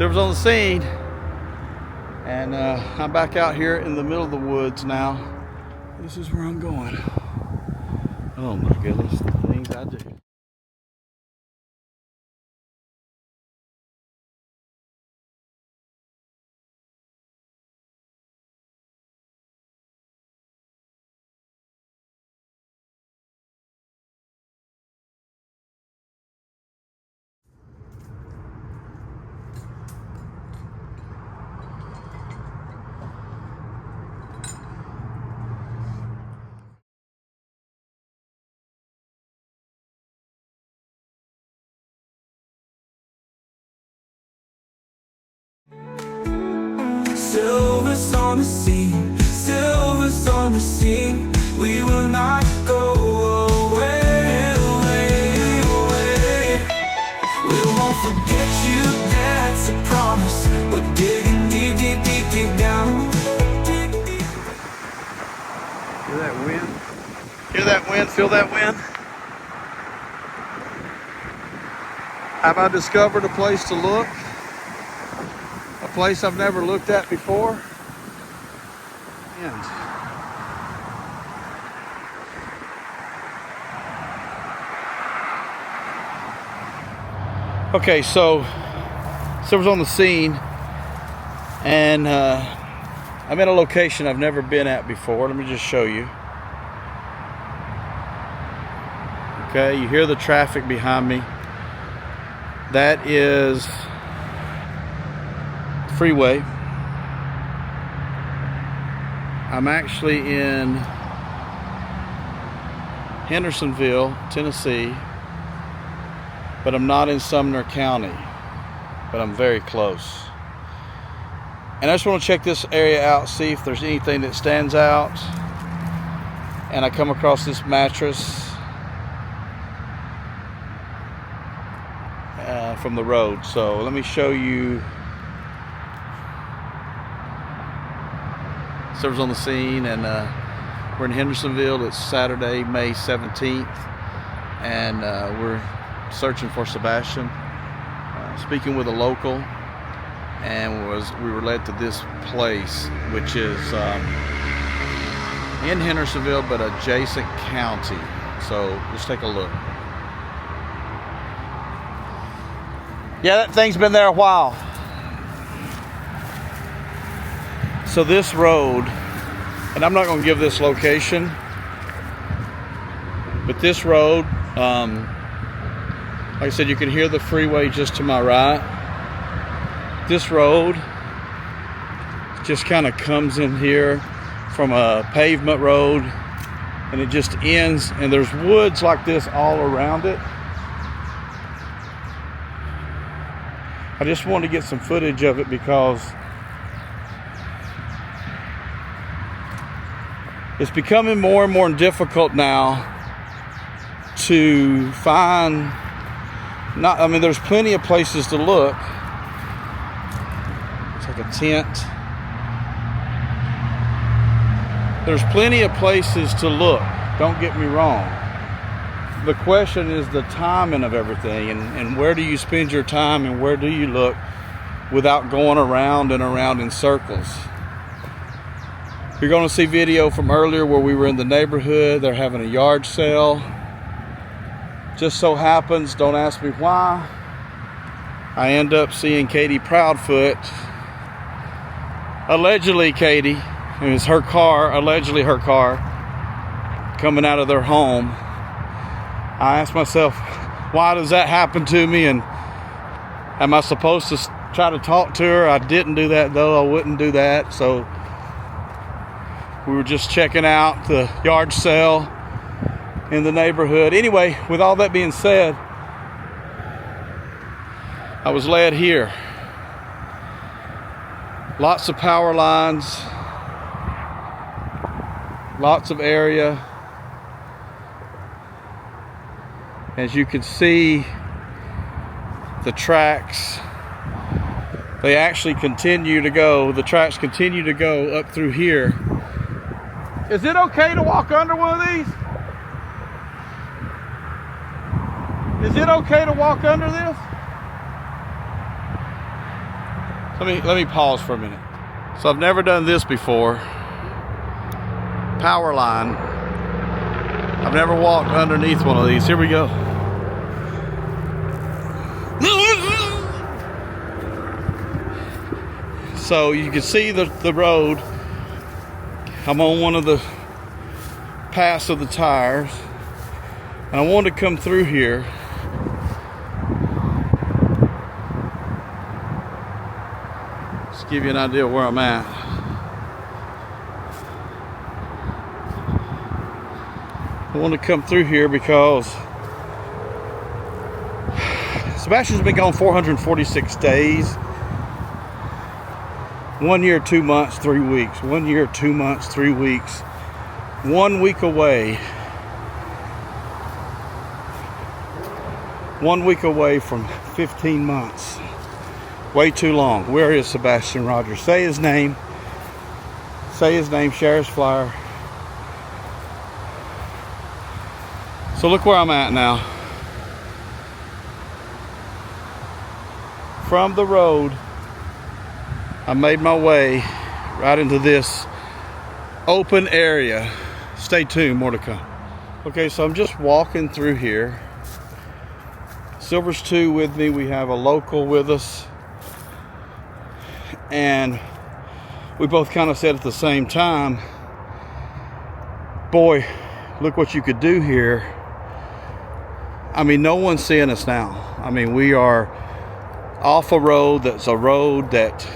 Silver's on the scene, and I'm back out here in the middle of the woods now. This is where I'm going. Oh my goodness, the things I do. Silver's on the scene, silver's on the scene. We will not go away, away, away. We won't forget you, that's a promise. We're digging deep, deep, deep, deep down. Dig deep. Hear that wind? Hear that wind? Feel that wind? Have I discovered a place to look? A place I've never looked at before. And okay, so Silver's on the scene, and I'm at a location I've never been at before. Let me just show you. Okay, you hear the traffic behind me. That is freeway. I'm actually in Hendersonville, Tennessee, but I'm not in Sumner County, but I'm very close. And I just want to check this area out, see if there's anything that stands out. And I come across this mattress from the road. So let me show you. Silver's on the scene, and we're in Hendersonville. It's Saturday, May 17th, and we're searching for Sebastian. Speaking with a local, and we were led to this place, which is in Hendersonville, but adjacent county. So let's take a look. Yeah, that thing's been there a while. So this road, and I'm not going to give this location, but this road, like I said, you can hear the freeway just to my right. This road just kind of comes in here from a pavement road, and it just ends, and there's woods like this all around it. I just wanted to get some footage of it because it's becoming more and more difficult now to find, there's plenty of places to look. It's like a tent. There's plenty of places to look, don't get me wrong. The question is the timing of everything, and where do you spend your time and where do you look without going around and around in circles. You're going to see video from earlier where we were in the neighborhood. They're having a yard sale. Just so happens, don't ask me why, I end up seeing Katie Proudfoot. Allegedly Katie, it was her car, allegedly her car, coming out of their home. I asked myself, why does that happen to me, and am I supposed to try to talk to her? I didn't do that though, I wouldn't do that. So we were just checking out the yard sale in the neighborhood. Anyway, with all that being said, I was led here. Lots of power lines, lots of area. As you can see, the tracks, they actually continue to go, the tracks continue to go up through here. Is it okay to walk under one of these? Is it okay to walk under this? Let me pause for a minute. So I've never done this before. Power line. I've never walked underneath one of these. Here we go. So you can see the road. I'm on one of the paths of the tires. And I wanted to come through here. Just give you an idea of where I'm at. I want to come through here because Sebastian's been gone 446 days. 1 year, 2 months, 3 weeks. 1 year, 2 months, 3 weeks. 1 week away. 1 week away from 15 months. Way too long. Where is Sebastian Rogers? Say his name. Say his name. Share his flyer. So look where I'm at now. From the road, I made my way right into this open area. Stay tuned, more to come. Okay, so I'm just walking through here. Silver's 2 with me. We have a local with us. And we both kind of said at the same time, boy, look what you could do here. I mean, no one's seeing us now. I mean, we are off a road that's a road that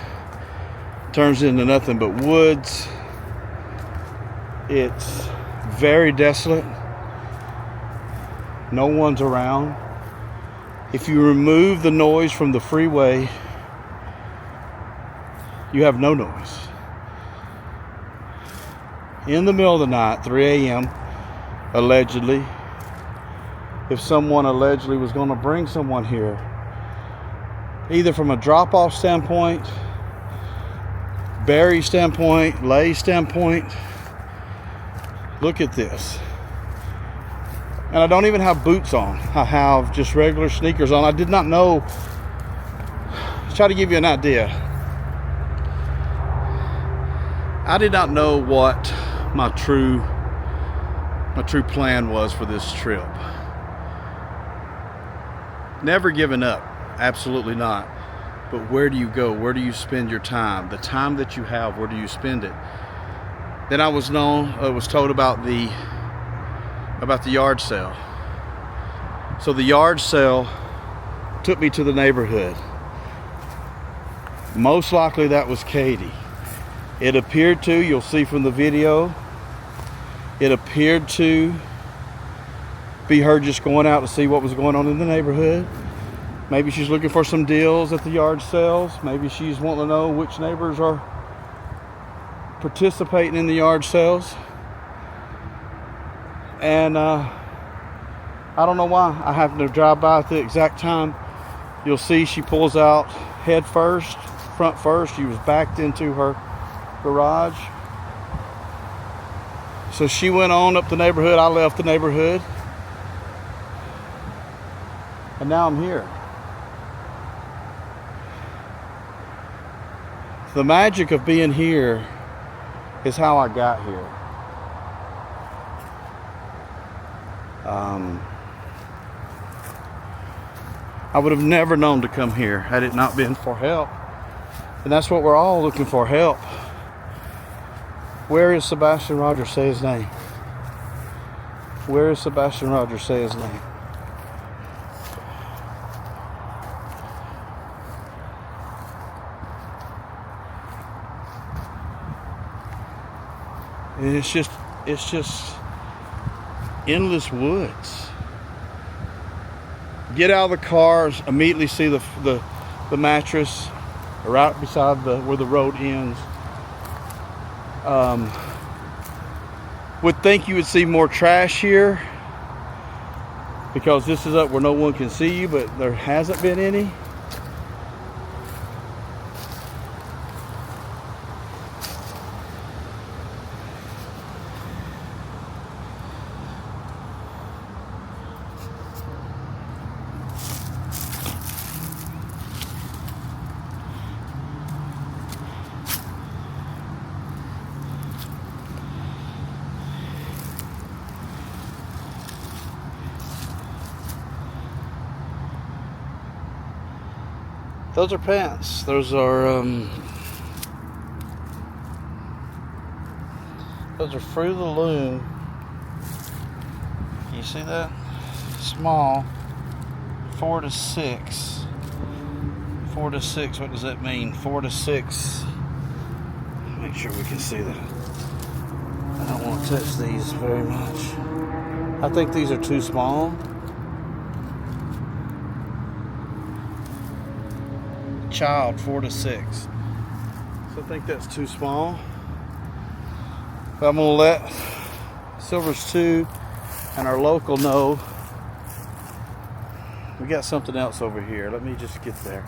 turns into nothing but woods. It's very desolate. No one's around. If you remove the noise from the freeway, you have no noise. In the middle of the night, 3 a.m., allegedly, if someone allegedly was going to bring someone here, either from a drop-off standpoint, Barry standpoint, Lay standpoint, look at this. And I don't even have boots on. I have just regular sneakers on. I did not know. Try to give you an idea. I did not know what my true plan was for this trip. Never given up, absolutely not. But where do you go? Where do you spend your time? The time that you have, where do you spend it? Then I was told about the yard sale. So the yard sale took me to the neighborhood. Most likely that was Katie. It appeared to, you'll see from the video, it appeared to be her just going out to see what was going on in the neighborhood. Maybe she's looking for some deals at the yard sales. Maybe she's wanting to know which neighbors are participating in the yard sales. And I don't know why. I happened to drive by at the exact time. You'll see she pulls out head first, front first. She was backed into her garage. So she went on up the neighborhood. I left the neighborhood. And now I'm here. The magic of being here is how I got here. I would have never known to come here had it not been for help. And that's what we're all looking for, help. Where is Sebastian Rogers? Say his name. Where is Sebastian Rogers? Say his name. And it's just endless woods. Get out of the cars, immediately see the mattress right beside where the road ends. Would think you would see more trash here because this is up where no one can see you, but there hasn't been any. Those are pants. Those are Fruit of the Loom. Can you see that? Small. 4 to 6. 4 to 6. What does that mean? 4 to 6. Make sure we can see that. I don't want to touch these very much. I think these are too small. Child, 4 to 6. So I think that's too small. But I'm gonna let Silvers 2 and our local know. We got something else over here. Let me just get there.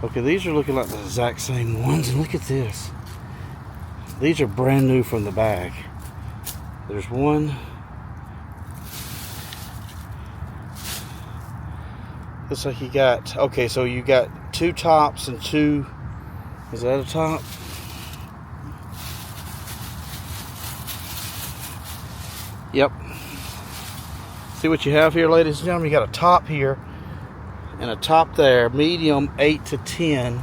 Okay, these are looking like the exact same ones. And look at this. These are brand new from the bag. There's one. Looks like you got, okay, so you got 2 tops and 2, is that a top? Yep. See what you have here, ladies and gentlemen? You got a top here and a top there, medium 8 to 10,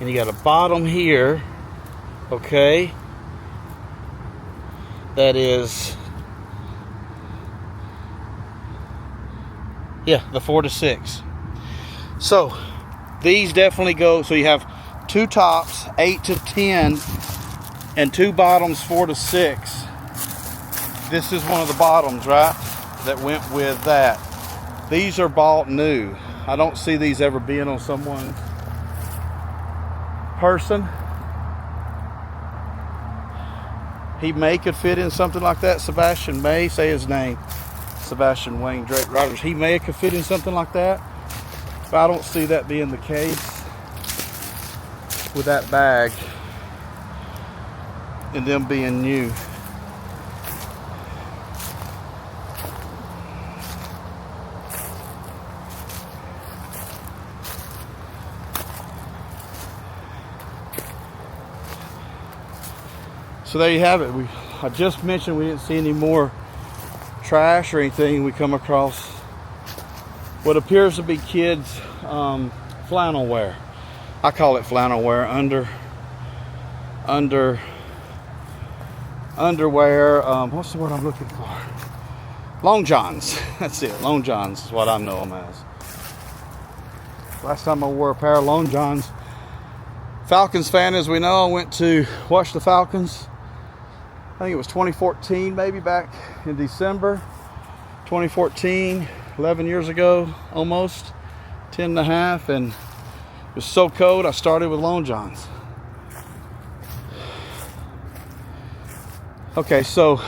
and you got a bottom here, okay, that is, yeah, the 4 to 6. So these definitely go, so you have 2 tops 8 to 10 and 2 bottoms 4 to 6. This is one of the bottoms, right, that went with that. These are bought new. I don't see these ever being on someone's person. He may could fit in something like that. Sebastian may, say his name, Sebastian Wayne Drake Rogers. He may could fit in something like that, but I don't see that being the case with that bag and them being new. So there you have it. I just mentioned we didn't see any more trash or anything. We come across what appears to be kids' flannel wear. I call it flannel wear. Underwear. What's the word I'm looking for? Long johns. That's it. Long johns is what I know them as. Last time I wore a pair of long johns. Falcons fan, as we know, I went to watch the Falcons. I think it was 2014, maybe back in December 2014, 11 years ago, almost 10 and a half, and it was so cold I started with long johns. Okay, so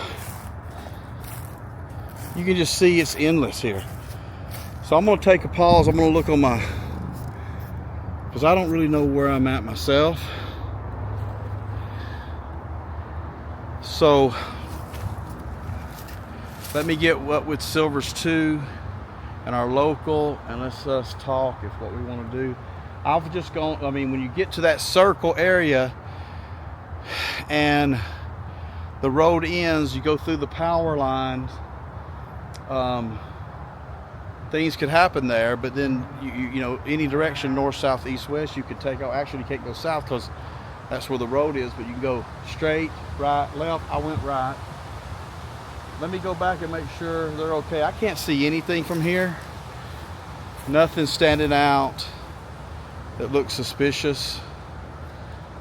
you can just see it's endless here. So I'm going to take a pause. I'm going to look on my, because I don't really know where I'm at myself. So let me get what with Silvers 2 and our local, and let's us talk if what we want to do. I've just gone, I mean, when you get to that circle area and the road ends, you go through the power lines, things could happen there, but then you know, any direction, north, south, east, west, you could take out. Actually, you can't go south because that's where the road is, but you can go straight, right, left. I went right. Let me go back and make sure they're okay. I can't see anything from here. Nothing standing out that looks suspicious.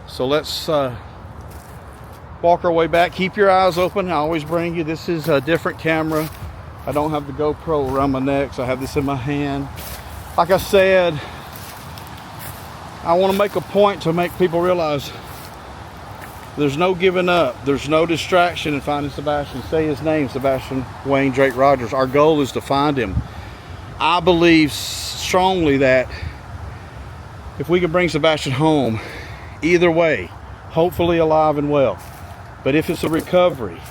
So let's walk our way back. Keep your eyes open. I always bring you, this is a different camera. I don't have the GoPro around my neck, so I have this in my hand. Like I said, I want to make a point to make people realize there's no giving up. There's no distraction in finding Sebastian. Say his name, Sebastian Wayne Drake Rogers. Our goal is to find him. I believe strongly that if we can bring Sebastian home, either way, hopefully alive and well, but if it's a recovery,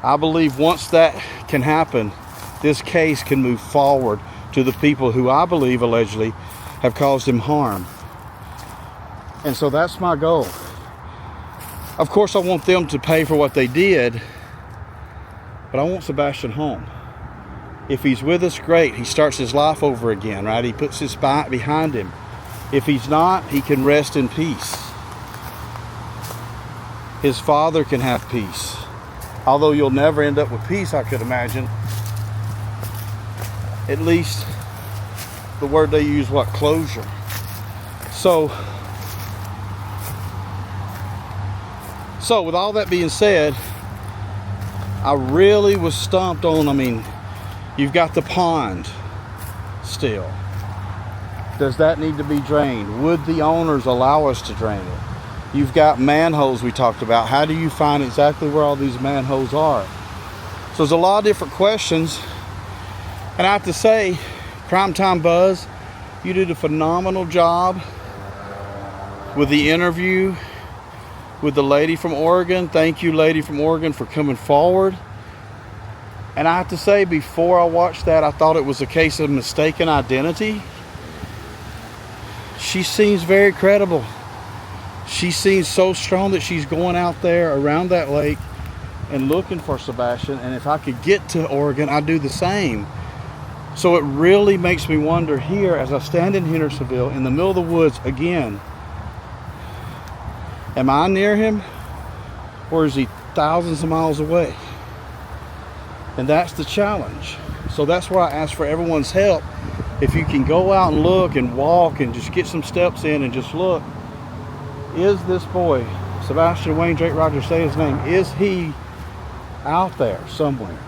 I believe once that can happen, this case can move forward to the people who I believe allegedly have caused him harm. And so that's my goal. Of course, I want them to pay for what they did, but I want Sebastian home. If he's with us, great. He starts his life over again, right? He puts his fight behind him. If he's not, he can rest in peace. His father can have peace. Although you'll never end up with peace, I could imagine. At least the word they use, what? Closure. So with all that being said, I really was stumped on, I mean, you've got the pond still. Does that need to be drained? Would the owners allow us to drain it? You've got manholes we talked about. How do you find exactly where all these manholes are? So there's a lot of different questions. And I have to say, Primetime Buzz, you did a phenomenal job with the interview with the lady from Oregon. Thank you, lady from Oregon, for coming forward. And I have to say, before I watched that, I thought it was a case of mistaken identity. She seems very credible. She seems so strong that she's going out there around that lake and looking for Sebastian. And if I could get to Oregon, I'd do the same. So it really makes me wonder here, as I stand in Hendersonville in the middle of the woods again, am I near him, or is he thousands of miles away? And that's the challenge. So that's where I ask for everyone's help. If you can go out and look and walk and just get some steps in and just look, is this boy, Sebastian Wayne Drake Rogers, say his name, is he out there somewhere?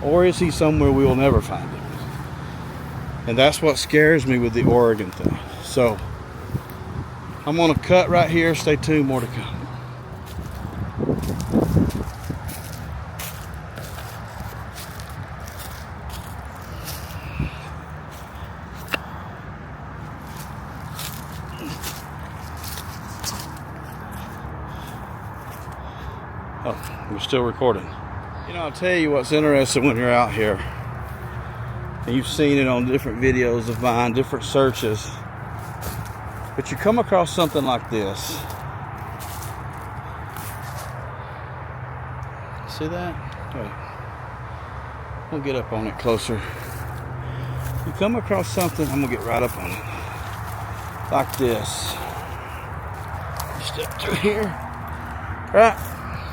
Or is he somewhere we will never find him? And that's what scares me with the Oregon thing. So I'm gonna cut right here. Stay tuned, more to come. Oh, we're still recording. You know, I'll tell you what's interesting when you're out here. And you've seen it on different videos of mine, different searches. But you come across something like this. See that? Wait. We'll get up on it closer. You come across something, I'm gonna get right up on it. Like this. Step through here. Right?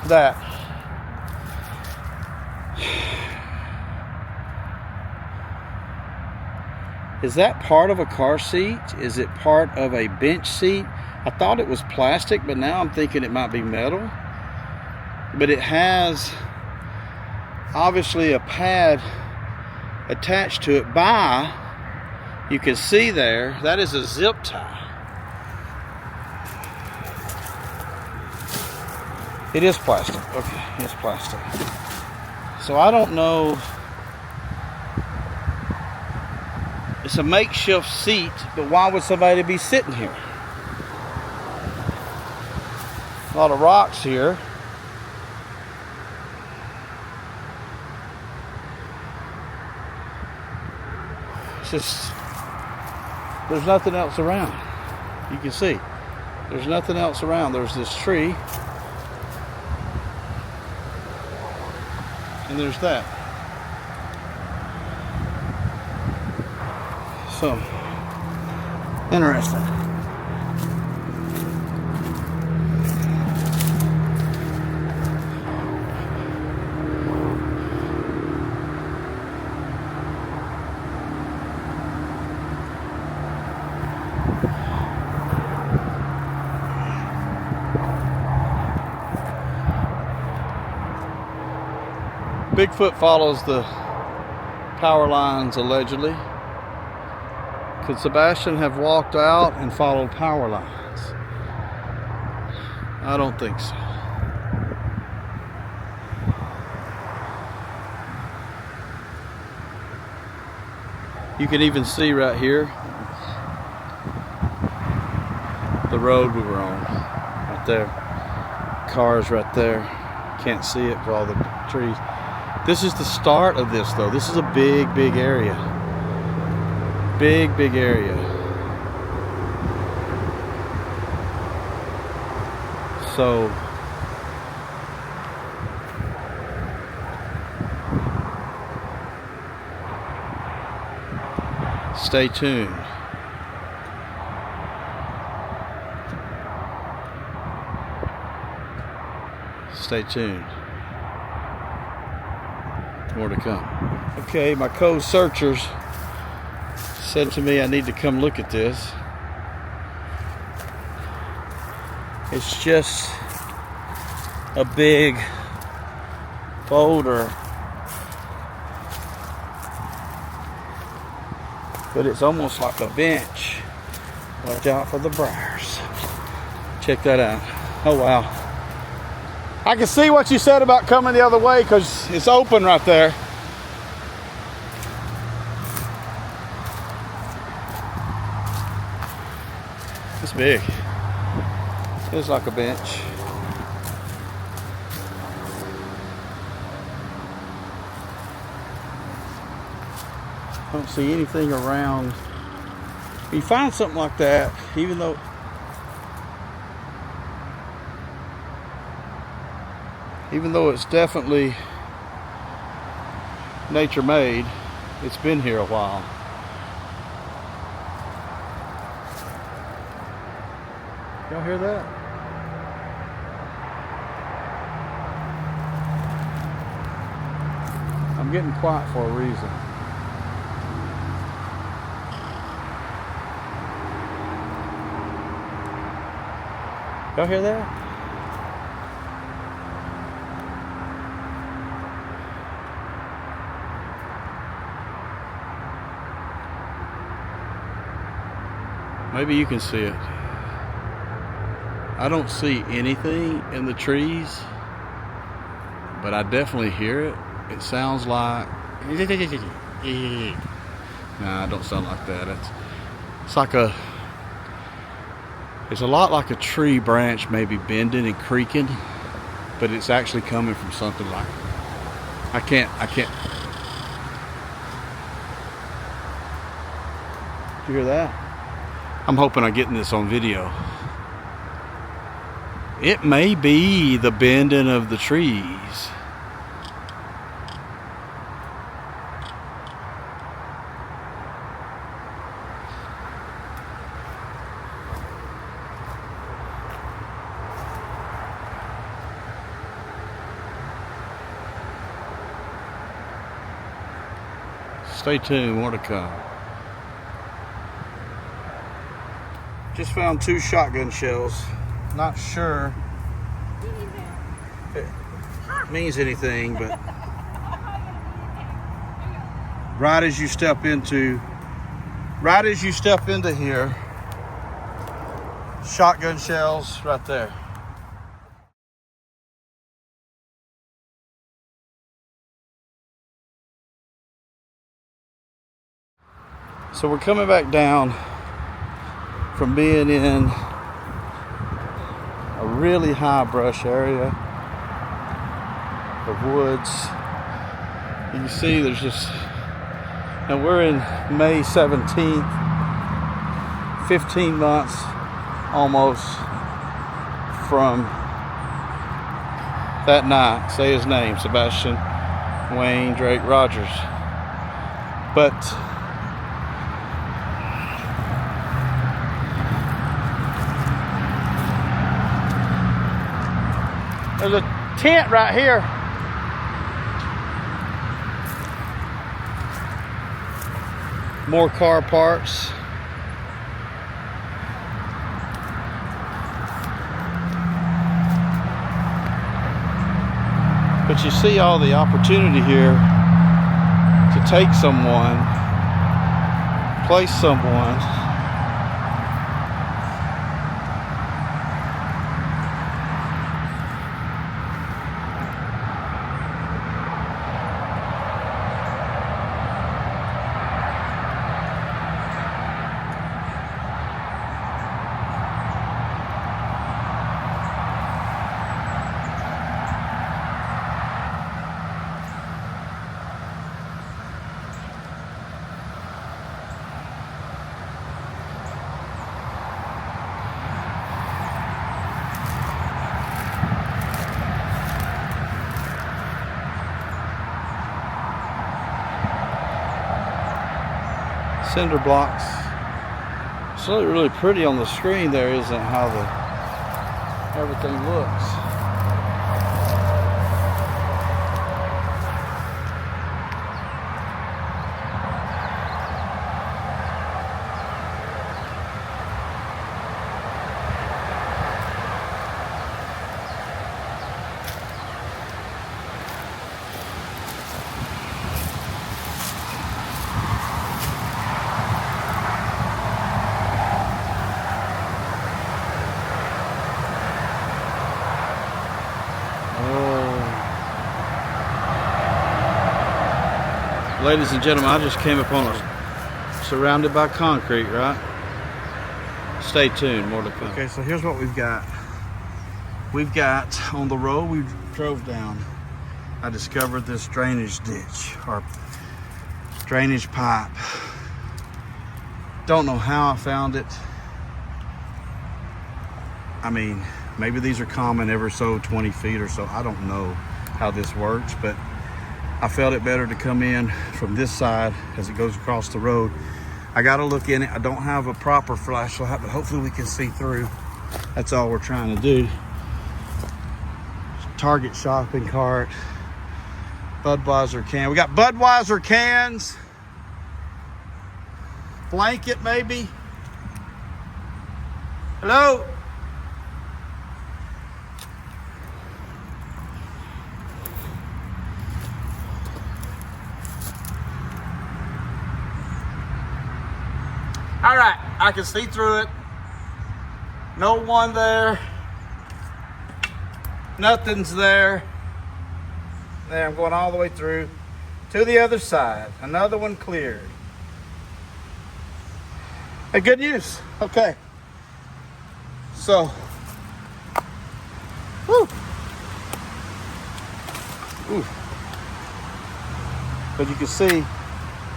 That. Is that part of a car seat? Is it part of a bench seat? I thought it was plastic, but now I'm thinking it might be metal. But it has obviously a pad attached to it by, you can see there, that is a zip tie. It is plastic. Okay, it's plastic. So I don't know. It's a makeshift seat, but why would somebody be sitting here? A lot of rocks here. It's just, there's nothing else around. You can see, there's nothing else around. There's this tree. And there's that. So, interesting. Bigfoot follows the power lines, allegedly. Could Sebastian have walked out and followed power lines? I don't think so. You can even see right here the road we were on, right there. Cars right there. Can't see it for all the trees. This is the start of this, though. This is a big, big area. Big, big area. So Stay tuned. Stay tuned. More to come. Okay, my co-searchers said to me I need to come look at this. It's just a big boulder, but it's almost like a bench. Watch out for the briars. Check that out. Oh wow. I can see what you said about coming the other way because it's open right there. It's big. It's like a bench. I don't see anything around. You find something like that, even though it's definitely nature made, it's been here a while. Y'all hear that? I'm getting quiet for a reason. Y'all hear that? Maybe you can see it. I don't see anything in the trees, but I definitely hear it. It sounds like... Nah, it don't sound like that. It's like a... It's a lot like a tree branch maybe bending and creaking, but it's actually coming from something like... I can't... Did you hear that? I'm hoping I'm getting this on video. It may be the bending of the trees. Stay tuned, more to come. Just found 2 shotgun shells. Not sure if it means anything, but right as you step into here, shotgun shells right there. So we're coming back down from being in a really high brush area of woods. You can see there's just, and we're in May 17th, 15 months almost from that night. Say his name, Sebastian Wayne Drake Rogers. But there's a tent right here. More car parts. But you see all the opportunity here to take someone, place someone. cinder blocks. It's really, really pretty on the screen there, isn't how everything looks. Ladies and gentlemen, I just came upon surrounded by concrete, right? Stay tuned, more to come. Okay, so here's what we've got. We've got on the road we drove down, I discovered this drainage ditch or drainage pipe. Don't know how I found it. I mean, maybe these are common ever so 20 feet or so. I don't know how this works, but I felt it better to come in from this side as it goes across the road. I got to look in it. I don't have a proper flashlight, but hopefully we can see through. That's all we're trying to do. Target shopping cart. Budweiser can. We got Budweiser cans. Blanket maybe. Hello? All right, I can see through it. No one there. Nothing's there. There, I'm going all the way through to the other side. Another one cleared. Hey, good news. Okay. So, woo. Ooh. But you can see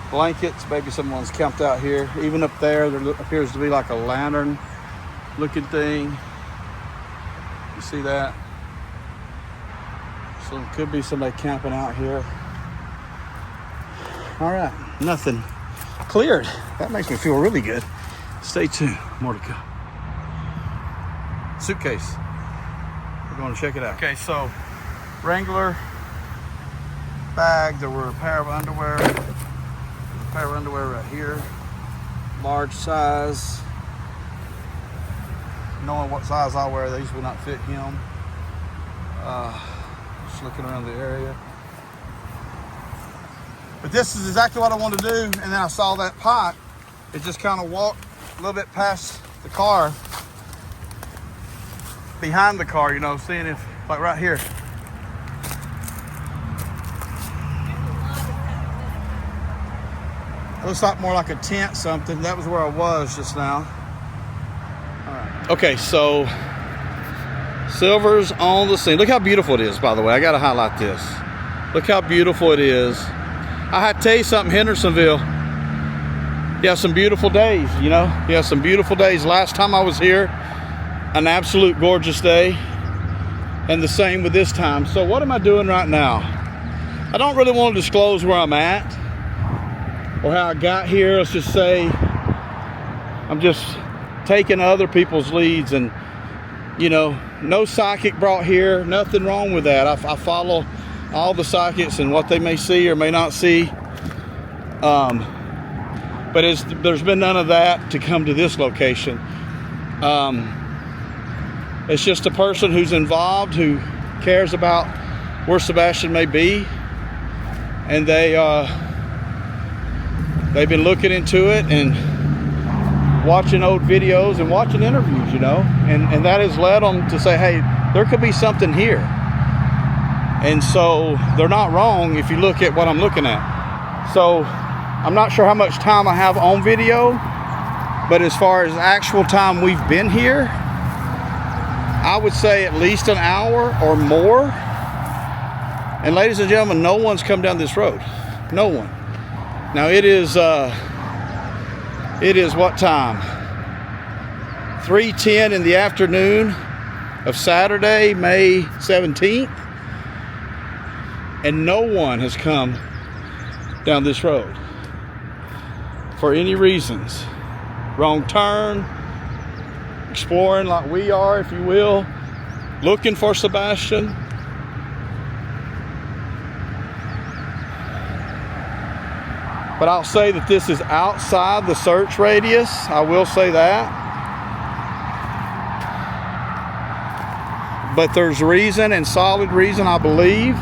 blankets, maybe someone's camped out here. Even up there, there appears to be like a lantern looking thing. You see that? So it could be somebody camping out here. All right, nothing. Cleared. That makes me feel really good. Stay tuned, more to come. Suitcase. We're going to check it out. Okay, so Wrangler bag. There were a pair of underwear. Pair of underwear right here, large size. Knowing what size I wear, these will not fit him. Just looking around the area. But this is exactly what I wanted to do, and then I saw that pipe. It just kind of walked a little bit past the car, behind the car, you know, seeing if, like right here. It looks like more like a tent, something. That was where I was just now. All right. Okay, so Silver's on the scene. Look how beautiful it is, by the way. I got to highlight this. Look how beautiful it is. I had to tell you something, Hendersonville. You have some beautiful days, you know. You have some beautiful days. Last time I was here, an absolute gorgeous day. And the same with this time. So what am I doing right now? I don't really want to disclose where I'm at or how I got here. Let's just say I'm just taking other people's leads, and you know, no psychic brought here, nothing wrong with that. I follow all the psychics and what they may see or may not see, but there's been none of that to come to this location. It's just a person who's involved, who cares about where Sebastian may be, and they've been looking into it and watching old videos and watching interviews, you know, and that has led them to say, hey, there could be something here. And so they're not wrong if you look at what I'm looking at. So I'm not sure how much time I have on video, but as far as actual time we've been here, I would say at least an hour or more. And ladies and gentlemen, no one's come down this road. No one. Now it is what time? 3:10 in the afternoon of Saturday, May 17th. And no one has come down this road. for any reasons. Wrong turn, exploring like we are, if you will, looking for Sebastian. But I'll say that this is outside the search radius. I will say that. But there's reason, and solid reason, I believe,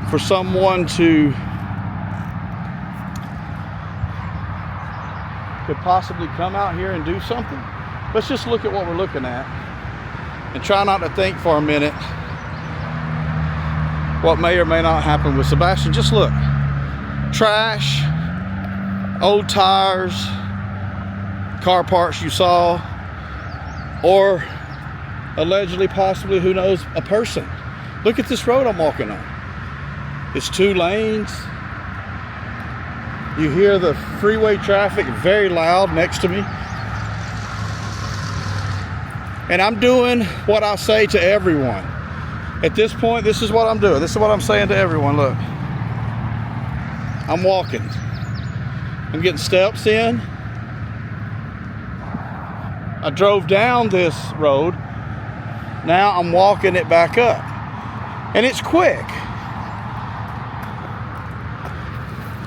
for someone to could possibly come out here and do something. Let's just look at what we're looking at and try not to think for a minute what may or may not happen with Sebastian. Just look. Trash, old tires, car parts you saw, or allegedly, possibly, who knows, a person. Look at this road I'm walking on. It's 2 lanes. You hear the freeway traffic very loud next to me. And I'm doing what I say to everyone. At this point, this is what I'm doing. This is what I'm saying to everyone. Look, I'm walking. I'm getting steps in. I drove down this road. Now I'm walking it back up. And it's quick.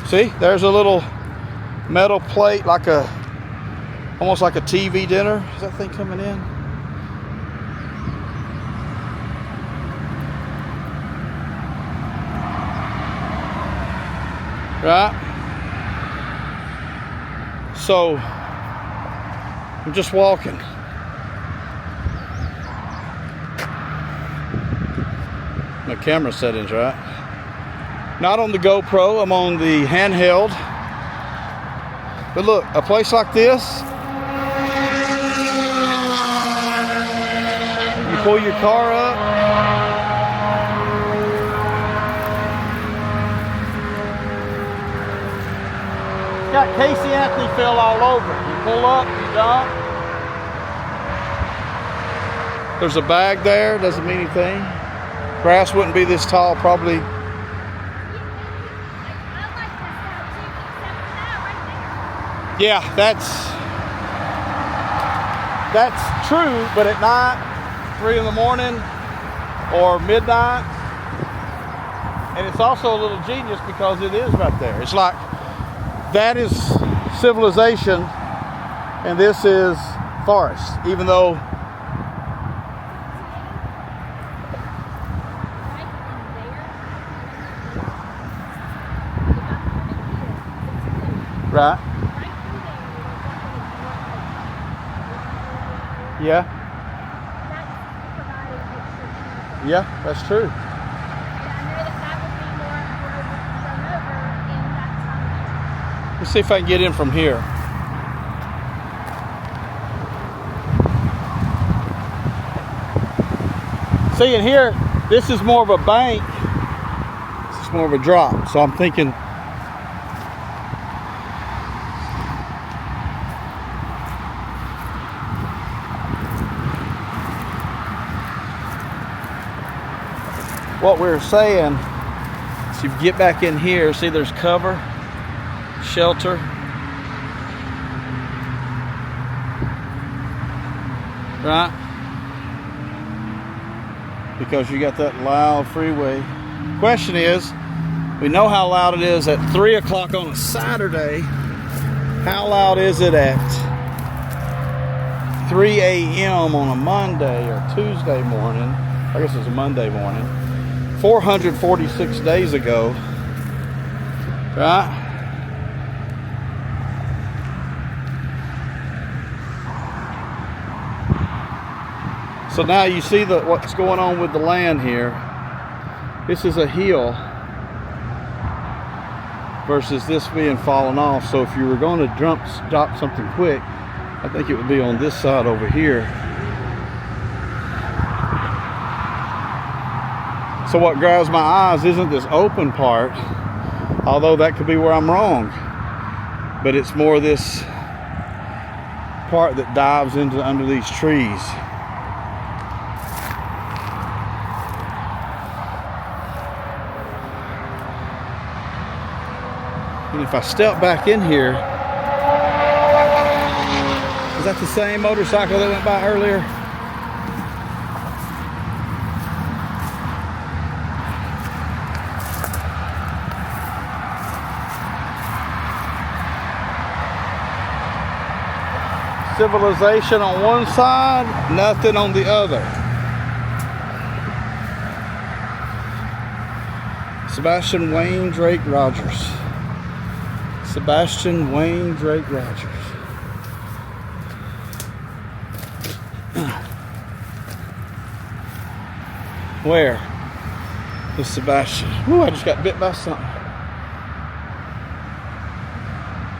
See, there's a little metal plate, like almost like a TV dinner. Is that thing coming in? Right? So, I'm just walking. My camera settings, right? Not on the GoPro, I'm on the handheld. But look, a place like this, you pull your car up, it's got Casey Anthony fill all over it. You pull up, you dump. There's a bag there, doesn't mean anything. Grass wouldn't be this tall, probably. Yeah, that's true, but at night, 3 in the morning or midnight, and it's also a little genius because it is right there. It's like, that is civilization and this is forest, even though right. Yeah. Yeah, that's true. Let's see if I can get in from here. See, in here, this is more of a bank. This is more of a drop. So I'm thinking, what we're saying is you get back in here, see there's cover, shelter. Right? Because you got that loud freeway. Question is, we know how loud it is at 3 o'clock on a Saturday. How loud is it at 3 a.m. on a Monday or Tuesday morning? I guess it's a Monday morning. 446 days ago, right? So now you see what's going on with the land here. This is a hill versus this being fallen off. So if you were going to drop something quick, I think it would be on this side over here. So what grabs my eyes isn't this open part, although that could be where I'm wrong, but it's more this part that dives into under these trees. And if I step back in here, that the same motorcycle that went by earlier? Civilization on one side, nothing on the other. Sebastian Wayne Drake Rogers. Sebastian Wayne Drake Rogers. Where is Sebastian? Ooh, I just got bit by something.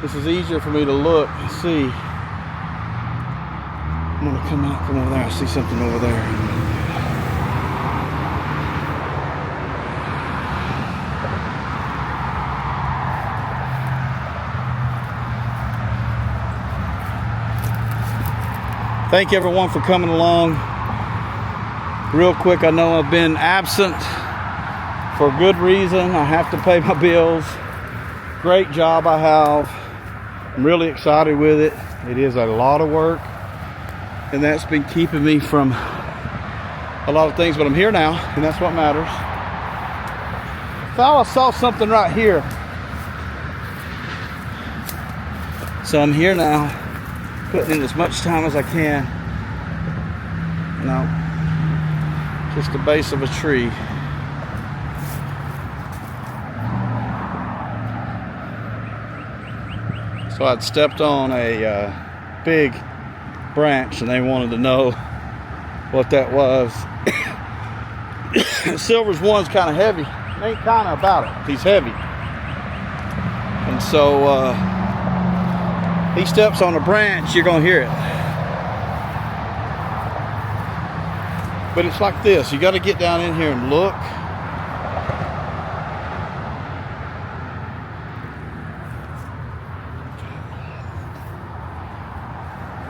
This is easier for me to look and see. I'm gonna come over there. I see something over there. Thank you everyone for coming along. Real quick, I know I've been absent for good reason. I have to pay my bills. Great job I have. I'm really excited with it. It is a lot of work, and that's been keeping me from a lot of things, but I'm here now, and that's what matters. Thought I saw something right here. So I'm here now, putting in as much time as I can. No, just the base of a tree. So I'd stepped on a big branch, and they wanted to know what that was. Silver's one's kind of heavy. It ain't kind of about it. He's heavy. And so he steps on a branch, you're going to hear it. But it's like this. You got to get down in here and look.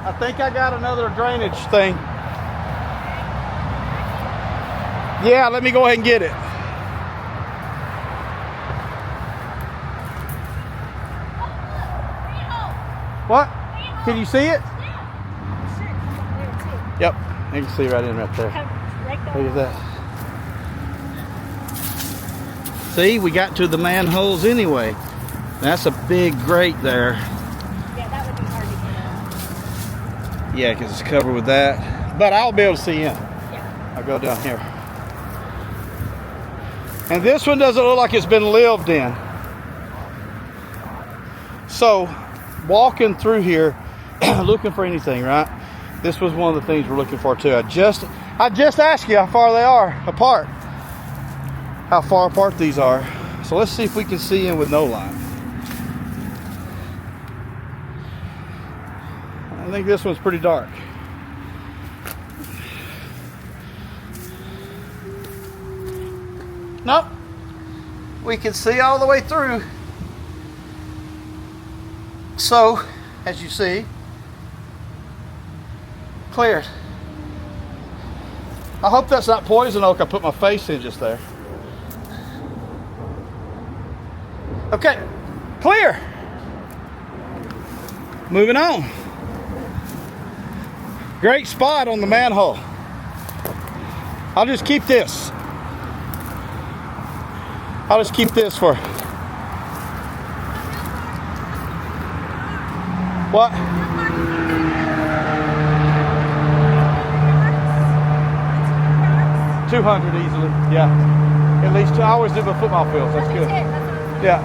I think I got another drainage thing. Yeah, let me go ahead and get it. What? Can you see it? Yep, you can see right in right there. Look at that. See, we got to the manholes anyway. That's a big grate there. Yeah, that would be hard to get out. Yeah, because it's covered with that. But I'll be able to see in. Yeah. I'll go down here. And this one doesn't look like it's been lived in. So, walking through here, looking for anything, right? This was one of the things we're looking for too. I just asked you how far they are apart. How far apart these are. So let's see if we can see in with no light. I think this one's pretty dark. Nope. We can see all the way through. So, as you see, cleared. I hope that's not poison oak I put my face in just there. Okay, clear. Moving on. Great spot on the manhole. I'll just keep this. I'll just keep this for... What? 200 easily, yeah. At least I always do my football fields. That's good. Yeah,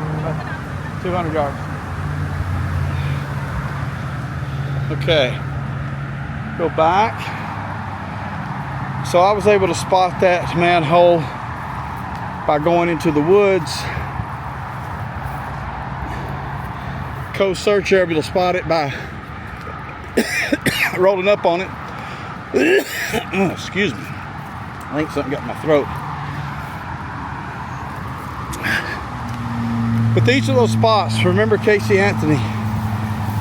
200 yards. Okay, go back. So I was able to spot that manhole by going into the woods. Coast searcher able to spot it by rolling up on it. Oh, excuse me. I think something got in my throat. But these are those spots. Remember Casey Anthony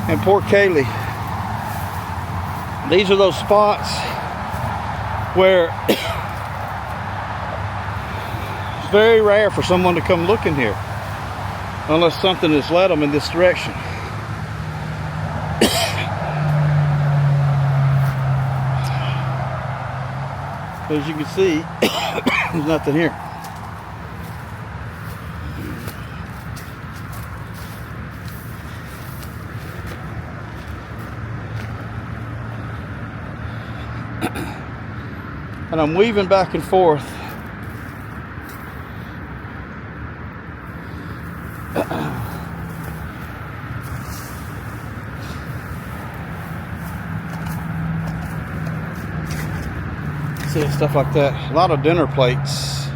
and poor Kaylee. These are those spots where it's very rare for someone to come looking here unless something has led them in this direction. As you can see, there's nothing here. And I'm weaving back and forth. See, stuff like that. A lot of dinner plates.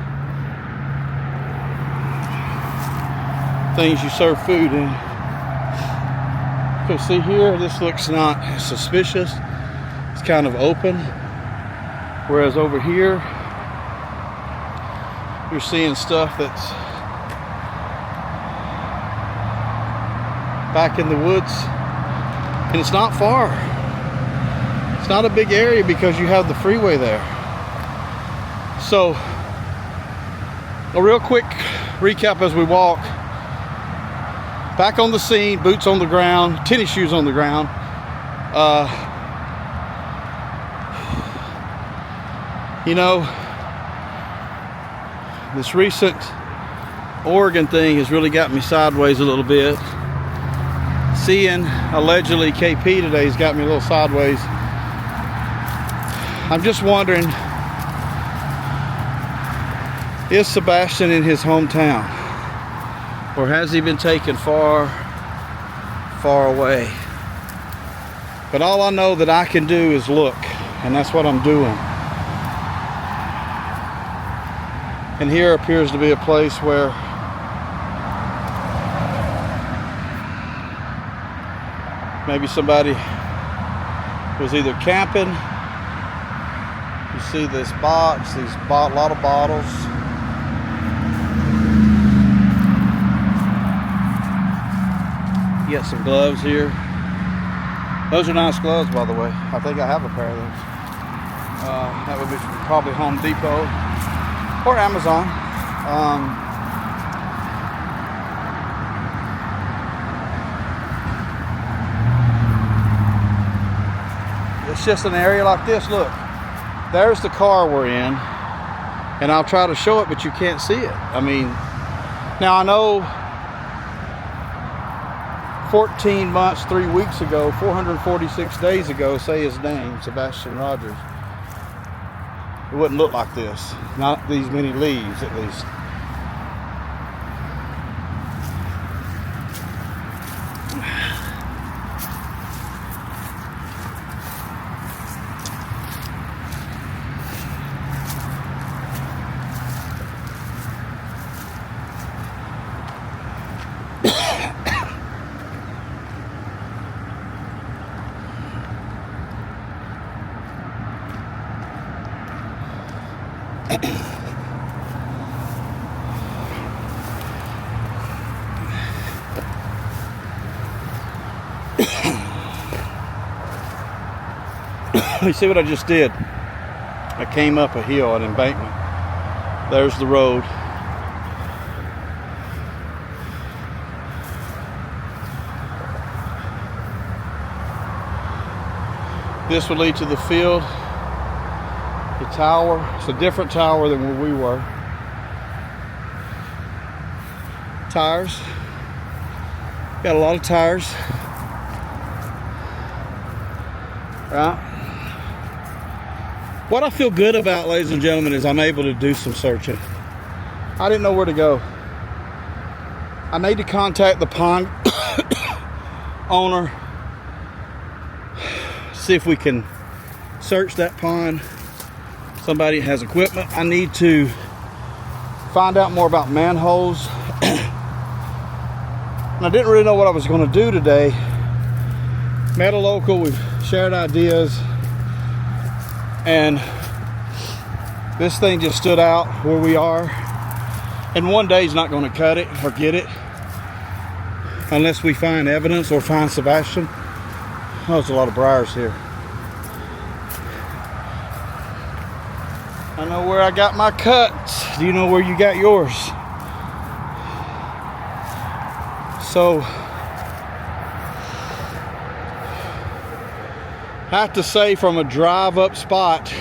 Things you serve food in. Okay, see here, this looks not suspicious. It's kind of open. Whereas over here, you're seeing stuff that's back in the woods. And it's not far. It's not a big area because you have the freeway there. So, a real quick recap as we walk. Back on the scene, boots on the ground, tennis shoes on the ground. You know, this recent Oregon thing has really got me sideways a little bit. Seeing allegedly KP today has got me a little sideways. I'm just wondering, is Sebastian in his hometown? Or has he been taken far, far away? But all I know that I can do is look, and that's what I'm doing. And here appears to be a place where maybe somebody was either camping. You see this box, a lot of bottles. You got some gloves here. Those are nice gloves, by the way. I think I have a pair of those. That would be probably Home Depot or Amazon. It's just an area like this. Look, there's the car we're in, and I'll try to show it, but you can't see it. I mean, now I know 14 months, 3 weeks ago, 446 days ago, say his name, Sebastian Rogers, it wouldn't look like this. Not these many leaves, at least. You see what I just did? I came up a hill, an embankment. There's the road. This would lead to the field, the tower. It's a different tower than where we were. Tires. Got a lot of tires. Right? What I feel good about, ladies and gentlemen, is I'm able to do some searching. I didn't know where to go. I need to contact the pond owner, see if we can search that pond. Somebody has equipment. I need to find out more about manholes. And I didn't really know what I was going to do today. Met a local, we've shared ideas, and this thing just stood out where we are. And one day's not going to cut it or get it unless we find evidence or find Sebastian. Oh, there's a lot of briars here. I know where I got my cuts. Do you know where you got yours? So I have to say, from a drive up spot,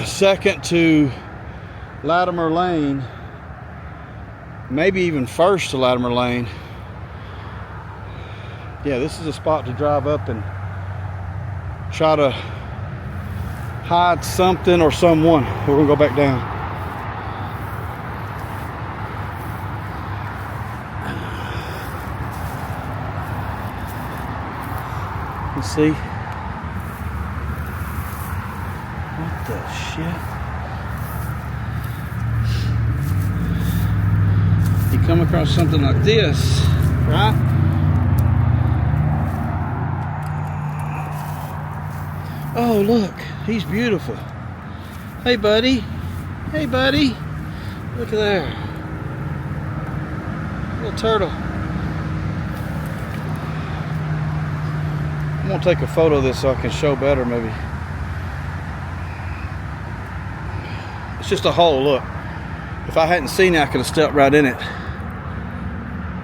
second to Latimer Lane, maybe even first to Latimer Lane. Yeah, this is a spot to drive up and try to hide something or someone. We're gonna go back down. Let's see. What the shit? You come across something like this, right? Oh, look, he's beautiful. Hey, buddy. Hey, buddy. Look at there. Little turtle. I'm gonna take a photo of this so I can show better, maybe. It's just a hole, look. If I hadn't seen it, I could have stepped right in it.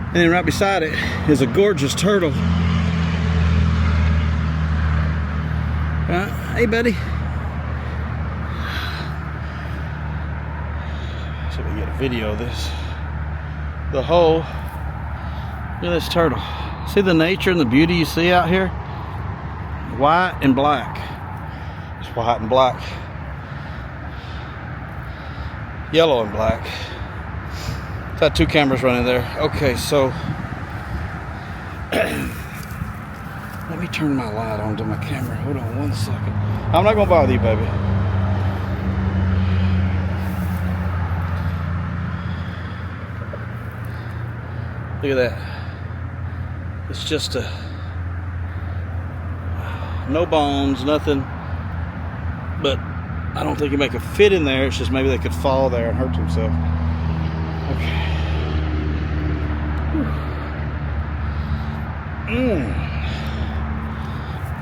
And then right beside it is a gorgeous turtle. Hey, buddy. See if we can get a video of this. The hole. Look at this turtle. See the nature and the beauty you see out here? White and black. It's white and black. Yellow and black. It's got two cameras running there. Okay, so let me turn my light on to my camera. Hold on 1 second. I'm not gonna bother you, baby. Look at that. It's just no bones, nothing. But I don't think anybody could fit in there. It's just maybe they could fall there and hurt themselves. Okay.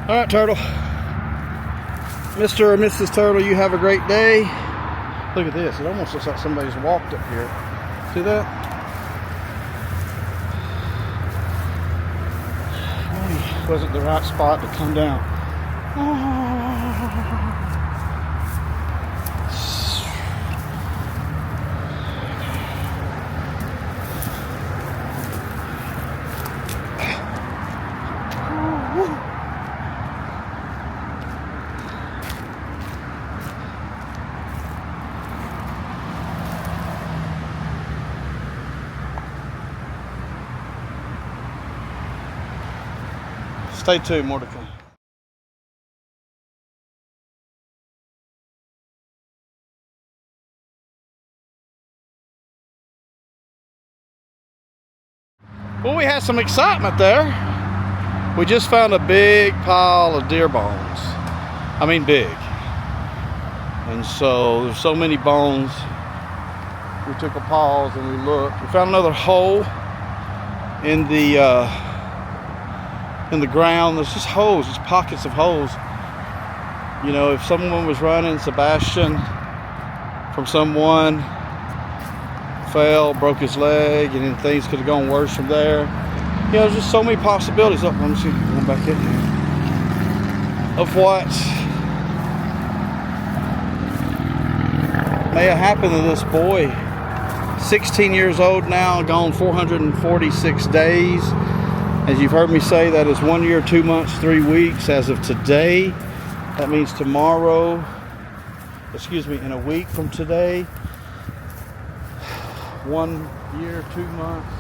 All right, turtle. Mr. or Mrs. Turtle, you have a great day. Look at this. It almost looks like somebody's walked up here. See that? Maybe it wasn't the right spot to come down. Stay tuned, more to come. Well, we had some excitement there. We just found a big pile of deer bones. I mean big. And so there's so many bones. We took a pause and we looked. We found another hole in the ground. There's just holes, just pockets of holes. You know, if someone was running, Sebastian, from someone, fell, broke his leg, and then things could have gone worse from there. You know, there's just so many possibilities. Oh, let me see, going back in here. Of what may have happened to this boy. 16 years old now, gone 446 days. As you've heard me say, that is 1 year, 2 months, 3 weeks as of today. That means tomorrow, in a week from today, 1 year, 2 months,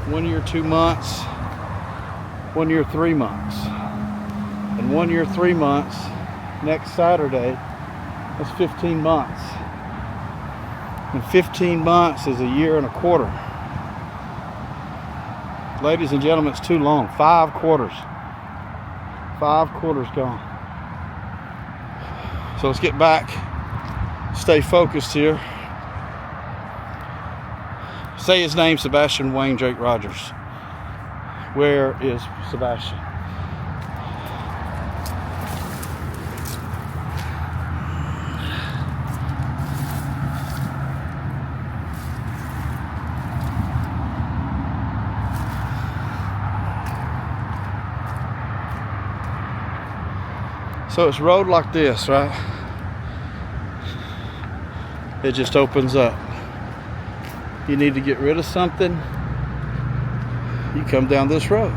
1 year, 2 months, 1 year, 3 months. And 1 year, 3 months, next Saturday, that's 15 months. And 15 months is a year and a quarter. Ladies and gentlemen, it's too long. 5 quarters. 5 quarters gone. So let's get back. Stay focused here. Say his name, Sebastian Wayne Drake Rogers. Where is Sebastian? So it's road like this, right? it just opens up. You need to get rid of something, you come down this road.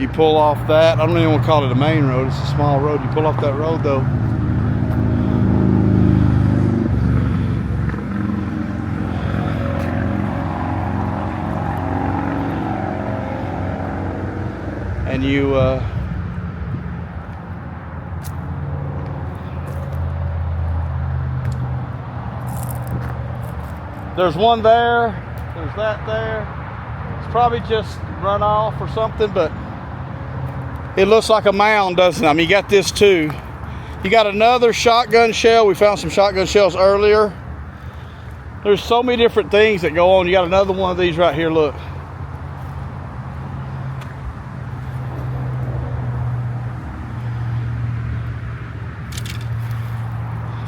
You pull off that, I don't even want to call it a main road, it's a small road. You pull off that road though, and you there's one there, there's that there. It's probably just runoff or something, but it looks like a mound, doesn't it? I mean, you got this too. You got another shotgun shell. We found some shotgun shells earlier. There's so many different things that go on. You got another one of these right here, look.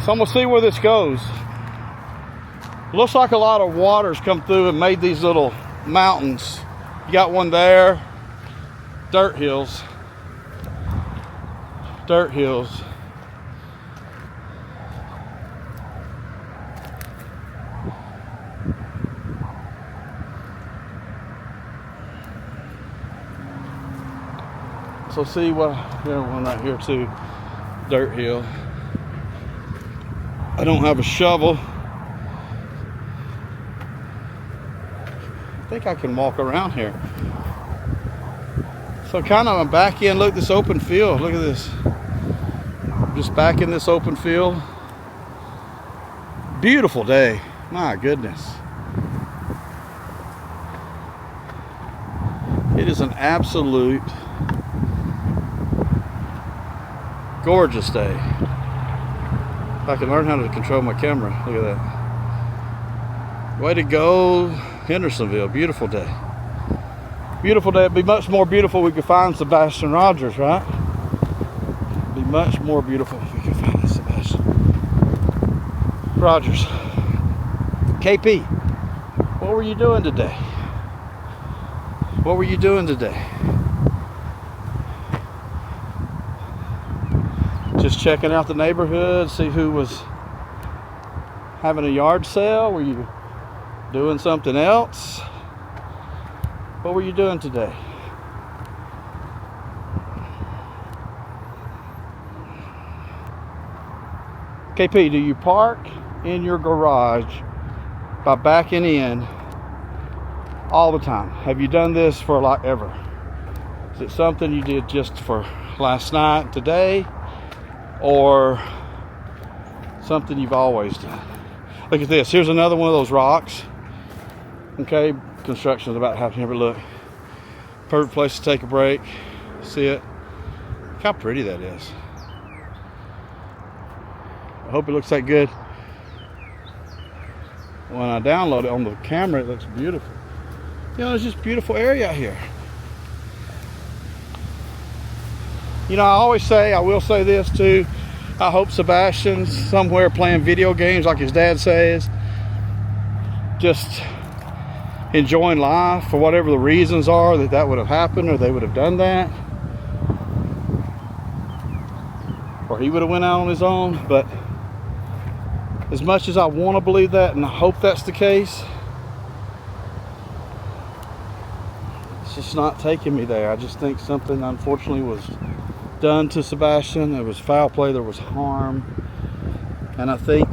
So I'm gonna see where this goes. Looks like a lot of water's come through and made these little mountains. You got one there, dirt hills. Dirt hills. So see what, there's one right here too, dirt hill. I don't have a shovel. I think I can walk around here. So kind of I'm back in, look, this open field, look at this. Just back in this open field. Beautiful day, my goodness. It is an absolute gorgeous day. If I can learn how to control my camera, look at that. Way to go, Hendersonville, beautiful day. Beautiful day. It'd be much more beautiful if we could find Sebastian Rogers, right? It'd be much more beautiful if we could find Sebastian Rogers. KP, what were you doing today? What were you doing today? Just checking out the neighborhood, see who was having a yard sale. Were you doing something else? What were you doing today? KP, do you park in your garage by backing in all the time? Have you done this for like ever? Is it something you did just for last night, today, or something you've always done? Look at this. Here's another one of those rocks. Okay, construction is about to happen here, but look, perfect place to take a break. See it? Look how pretty that is. I hope it looks that good. When I download it on the camera, it looks beautiful. You know, it's just a beautiful area out here. You know, I always say, I will say this too, I hope Sebastian's somewhere playing video games like his dad says, just enjoying life for whatever the reasons are that would have happened, or they would have done that, or he would have went out on his own. But as much as I want to believe that and I hope that's the case, it's just not taking me there. I just think something unfortunately was done to Sebastian. There was foul play, there was harm, and I think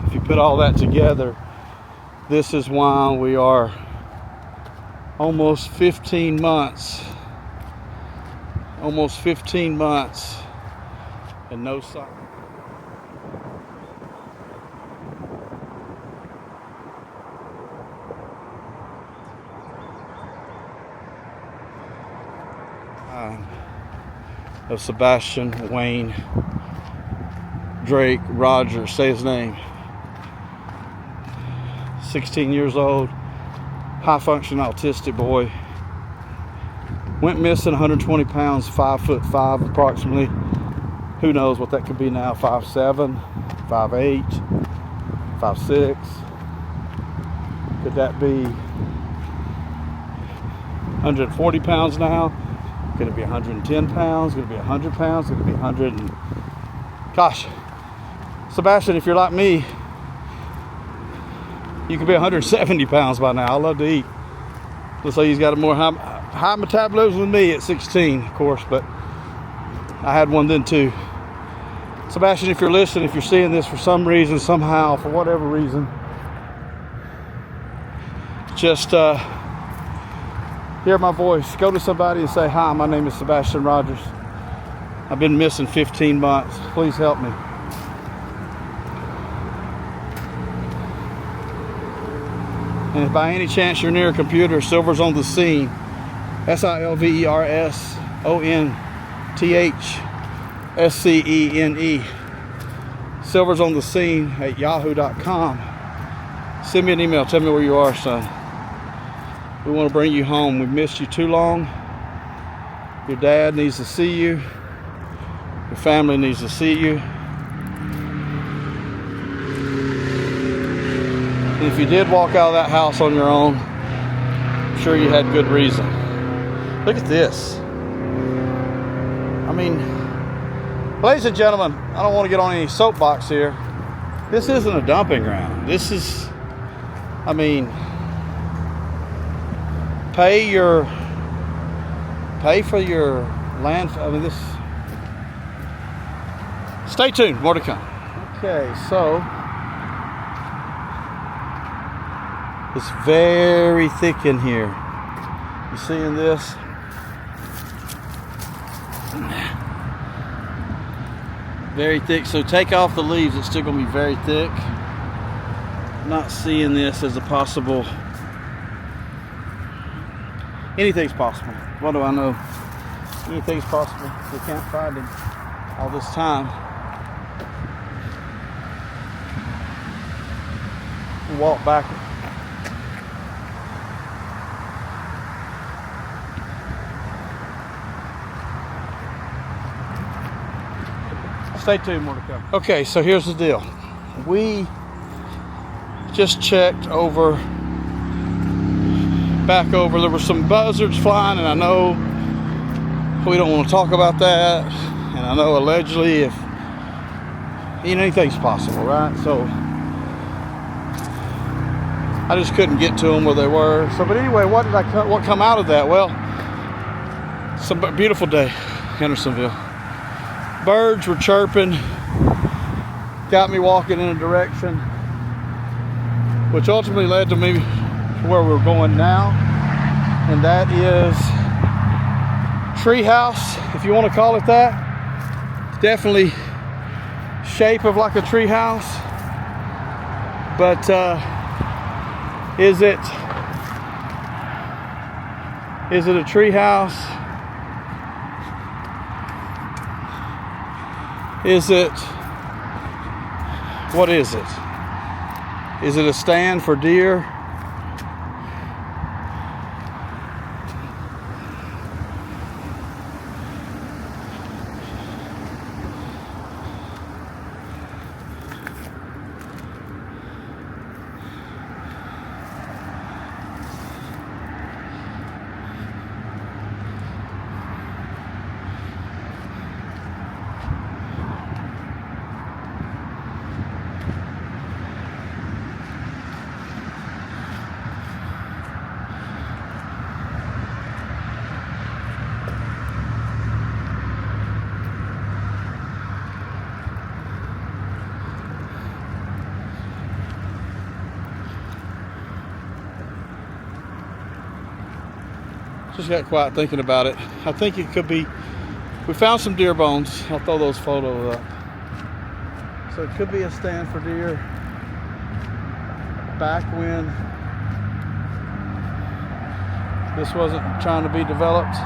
if you put all that together, this is why we are almost 15 months and no sign. Of Sebastian Wayne Drake Rogers, say his name. 16 years old, high functioning autistic boy. Went missing, 120 pounds, 5'5" approximately. Who knows what that could be now? 5'7", 5'8", 5'6". Could that be 140 pounds now? Could it be 110 pounds? Could it be 100 pounds? Could it be 100 and... Gosh, Sebastian, if you're like me, You could be 170 pounds by now. I love to eat. Looks like he's got a more high metabolism than me at 16, of course, but I had one then too. Sebastian, if you're listening, if you're seeing this for some reason, somehow, for whatever reason, just hear my voice. Go to somebody and say, hi, my name is Sebastian Rogers. I've been missing 15 months. Please help me. And if by any chance you're near a computer, Silver's on the scene. Silversonthescene. Silver's on the scene at yahoo.com. Send me an email. Tell me where you are, son. We want to bring you home. We've missed you too long. Your dad needs to see you. Your family needs to see you. And if you did walk out of that house on your own, I'm sure you had good reason. Look at this. I mean, ladies and gentlemen, I don't want to get on any soapbox here. This isn't a dumping ground. This is, I mean, pay for your land. I mean, this. Stay tuned. More to come. Okay, so it's very thick in here. You seeing this? Very thick. So take off the leaves. It's still going to be very thick. Not seeing this as a possible. Anything's possible. What do I know? Anything's possible. We can't find him all this time. We'll walk back. Stay tuned, more to come. Okay, so here's the deal. We just checked back over. There were some buzzards flying, and I know we don't want to talk about that. And I know allegedly, if anything's possible, right? So I just couldn't get to them where they were. So, but anyway, what come out of that? Well, it's a beautiful day, Hendersonville. Birds were chirping, got me walking in a direction, which ultimately led to me to where we're going now, and that is treehouse, if you want to call it that. Definitely shape of like a treehouse, but is it a treehouse? What is it? Is it a stand for deer? Just got quiet thinking about it. I think it could be, we found some deer bones. I'll throw those photos up. So it could be a stand for deer. Back when this wasn't trying to be developed.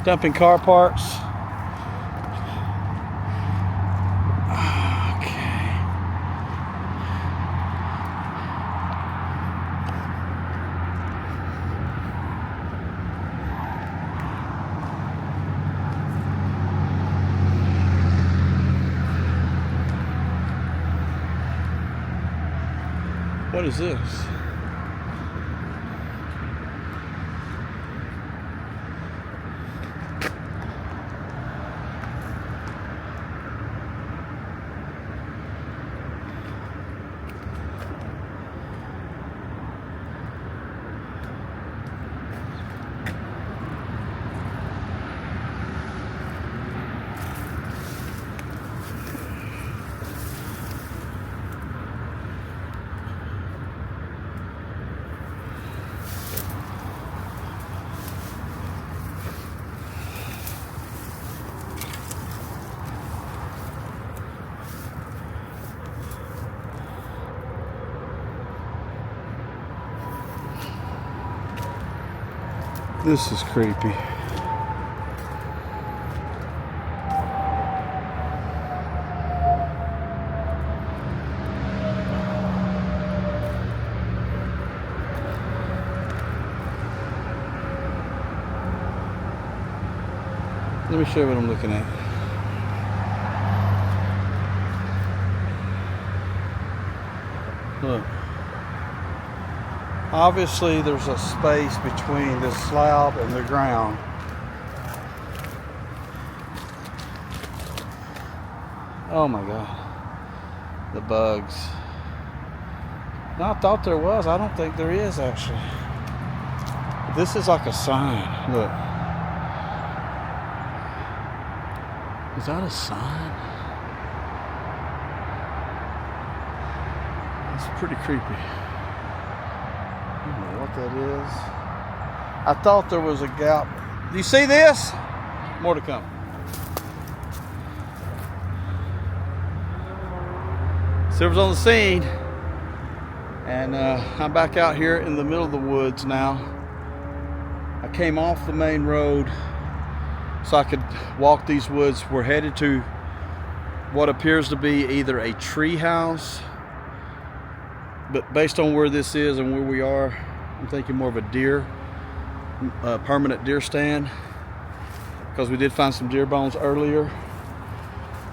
Dumping car parts. What is this? This is creepy. Let me show you what I'm looking at. Look. Obviously there's a space between this slab and the ground. Oh my God. The bugs. No, I thought there was. I don't think there is actually. This is like a sign. Look. Is that a sign? It's pretty creepy. I don't know what that is. I thought there was a gap. Do you see this? More to come. Silver's on the scene. And I'm back out here in the middle of the woods now. I came off the main road so I could walk these woods. We're headed to what appears to be either a tree house, but based on where this is and where we are, I'm thinking more of a deer, permanent deer stand, because we did find some deer bones earlier,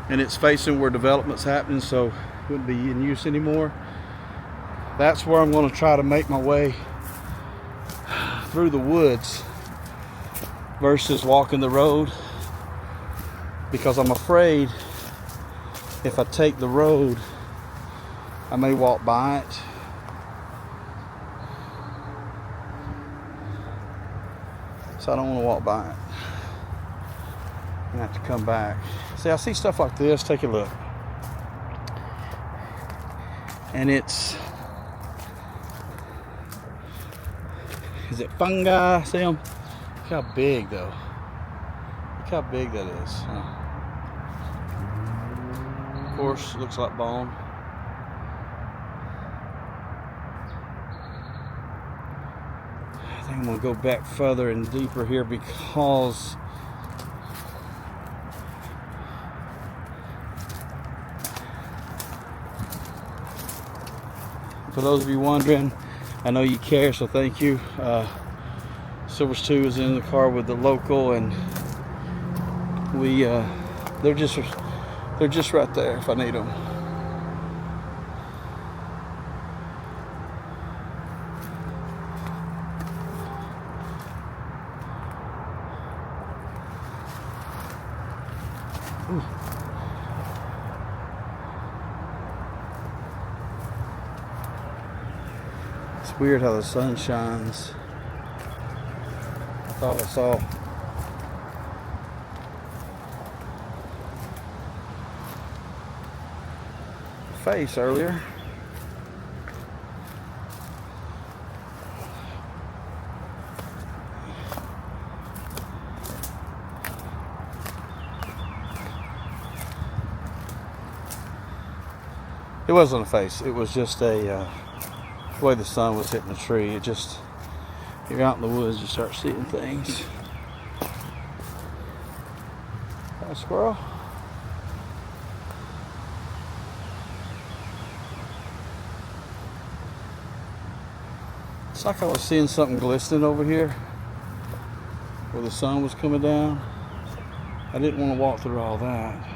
and it's facing where development's happening, so it wouldn't be in use anymore. That's where I'm going to try to make my way through the woods versus walking the road, because I'm afraid if I take the road I may walk by it. So I don't want to walk by it. I'm gonna have to come back. See, I see stuff like this. Take a look. And it's, is it fungi? See them? Look how big though. Look how big that is. Of course, looks like bone. I think I'm gonna go back further and deeper here because for those of you wondering, I know you care, so thank you. Silver's 2 is in the car with the local, and we they're just right there if I need them. Ooh. It's weird how the sun shines. I thought I saw a face earlier. It wasn't a face, it was just a the way the sun was hitting the tree. It just, you're out in the woods, you start seeing things. Got a squirrel. It's like I was seeing something glistening over here where the sun was coming down. I didn't want to walk through all that.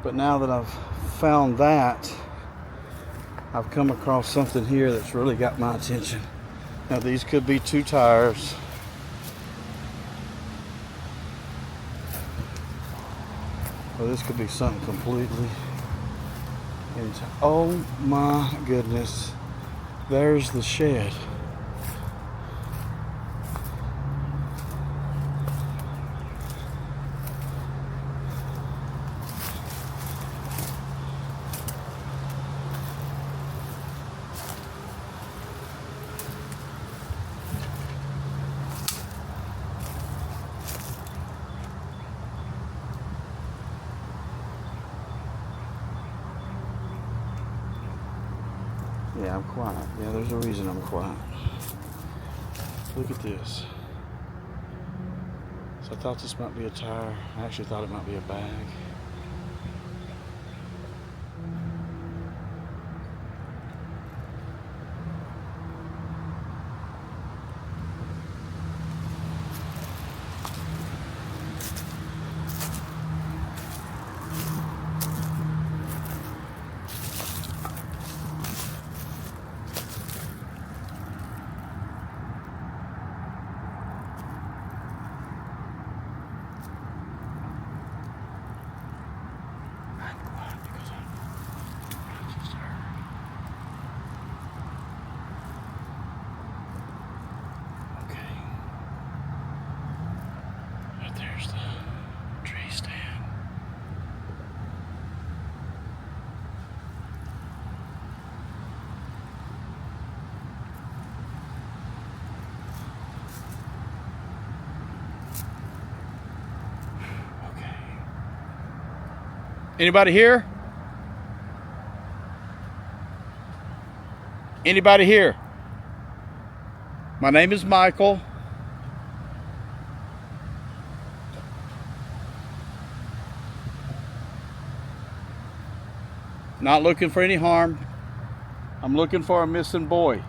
But now that I've found that, I've come across something here that's really got my attention. Now these could be 2 tires. Or this could be something completely. Oh my goodness. There's the shed. Yeah, I'm quiet. Yeah, there's a reason I'm quiet. Look at this. So I thought this might be a tire. I actually thought it might be a bag. There's the tree stand. Okay. Anybody here? Anybody here? My name is Michael. Not looking for any harm. I'm looking for a missing boy.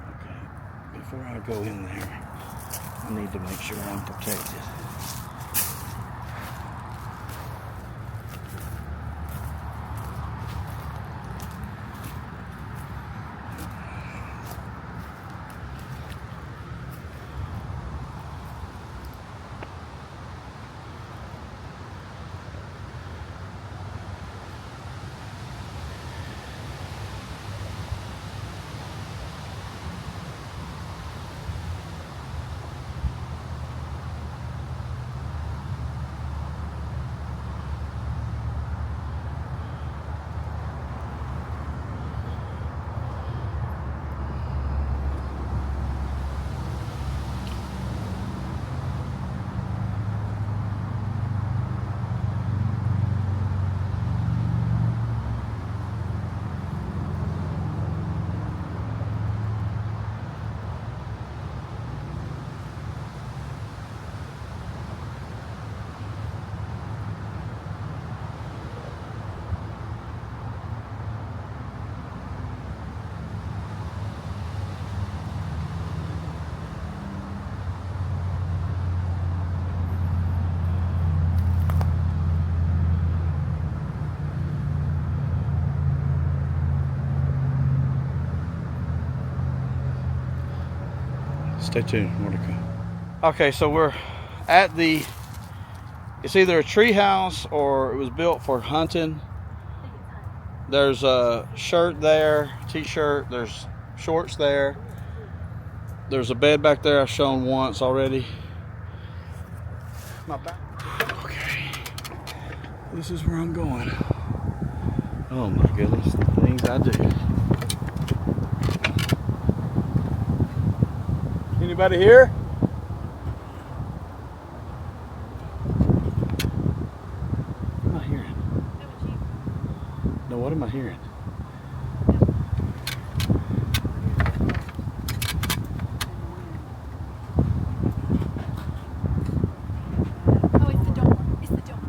Okay, before I go in there, I need to make sure I'm protected. Stay tuned, more to come. Okay, so we're at the, it's either a tree house or it was built for hunting. There's a shirt there, t-shirt, there's shorts there. There's a bed back there I've shown once already. My back. Okay, this is where I'm going. Oh my goodness, the things I do. Anybody here? What am I hearing? No, what am I hearing? Oh, it's the door. It's the door.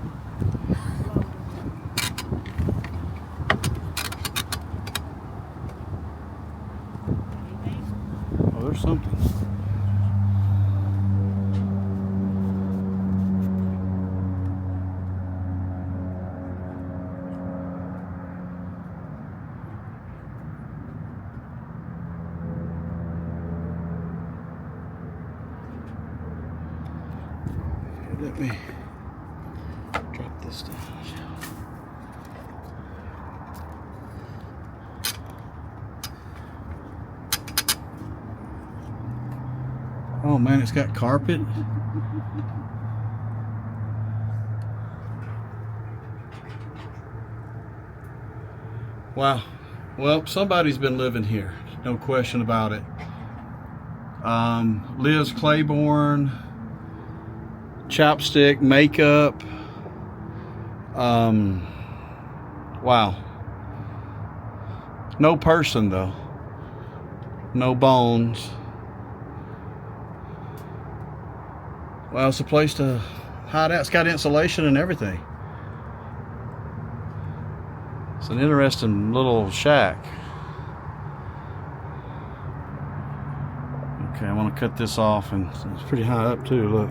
Oh, there's something. Let me drop this down. Oh man, it's got carpet. Wow. Well, somebody's been living here. No question about it. Liz Claiborne, chapstick, makeup. Wow. No person though. No bones. Well, it's a place to hide out. It's got insulation and everything. It's an interesting little shack. Okay, I want to cut this off, and it's pretty high up too, look.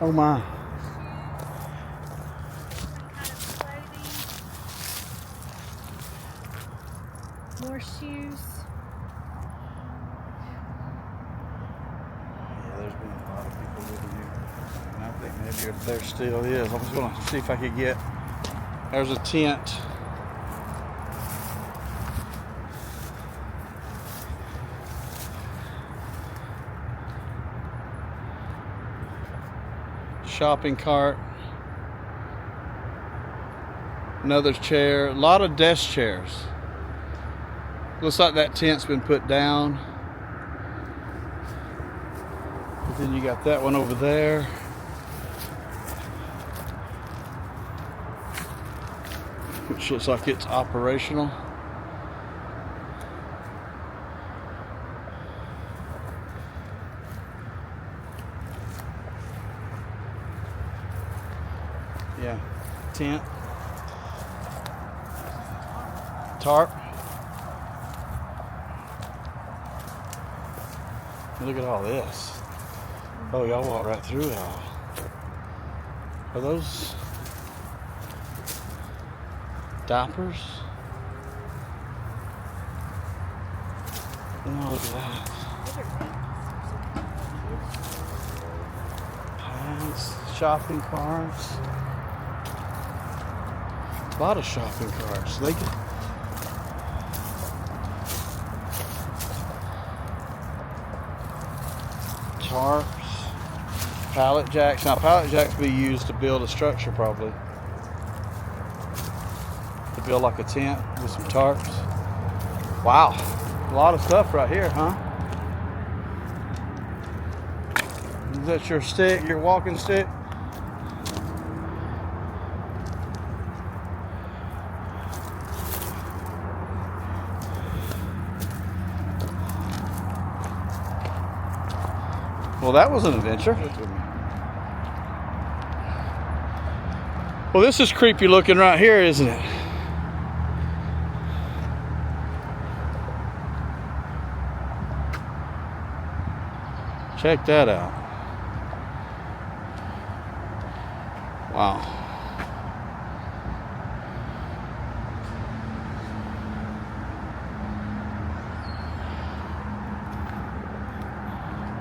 Oh my. More shoes. Yeah, there's been a lot of people living here. And I think maybe there still is. I was going to see if I could get. There's a tent. Shopping cart. Another chair. A lot of desk chairs. Looks like that tent's been put down. But then you got that one over there. Which looks like it's operational. Yeah, tent. Tarp. Look at all this. Oh, y'all walk right through it all. Are those diapers? No, look at that. Pants, shopping carts. A lot of shopping carts. They get tarps, pallet jacks. Now pallet jacks be used to build a structure probably. To build like a tent with some tarps. Wow. A lot of stuff right here, huh? Is that your stick, your walking stick? Well, that was an adventure. Well, this is creepy looking right here, isn't it? Check that out. Wow.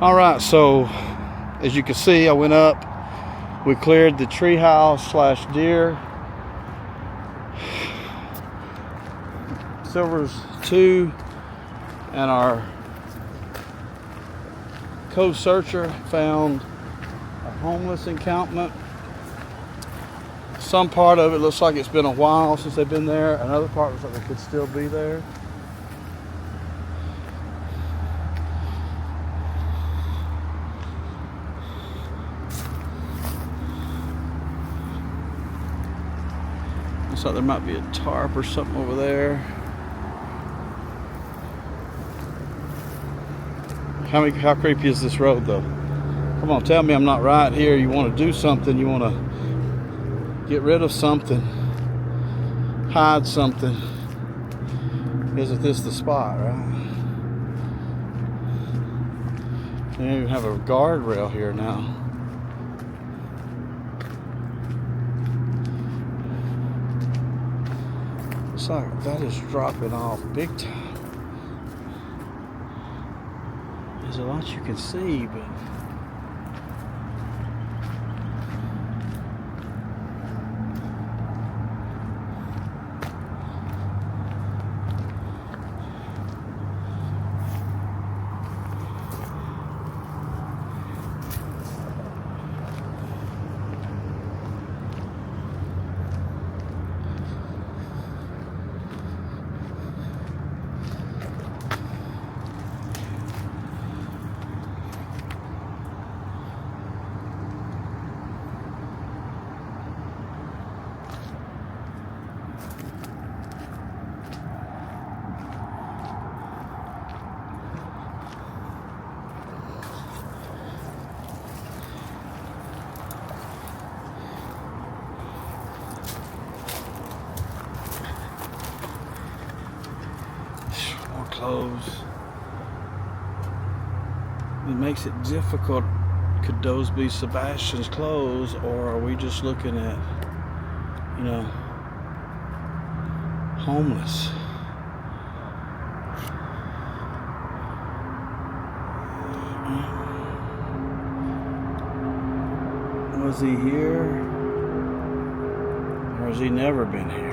All right, so as you can see, I went up, we cleared the treehouse / deer. Silver's 2 and our co-searcher found a homeless encampment. Some part of it looks like it's been a while since they've been there. Another part looks like they could still be there. Looks like there might be a tarp or something over there. How creepy is this road though? Come on, tell me I'm not right here. You want to do something, you want to Get rid of something. Hide something. Isn't this the spot, right? They even have a guardrail here now. It's like that is dropping off big time. There's a lot you can see, but clothes. It makes it difficult. Could those be Sebastian's clothes, or are we just looking at, you know, homeless? Was he here, or has he never been here?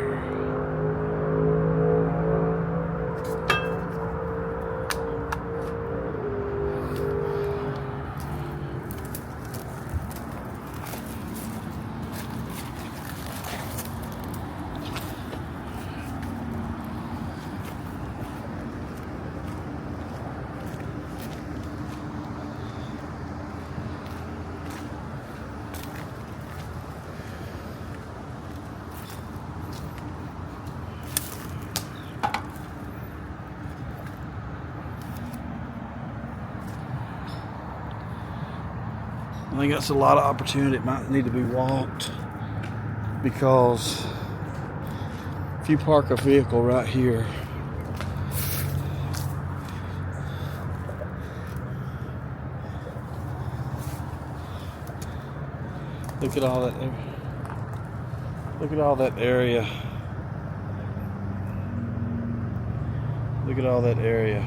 I think that's a lot of opportunity. It might need to be walked, because if you park a vehicle right here, look at all that. Look at all that area. Look at all that area.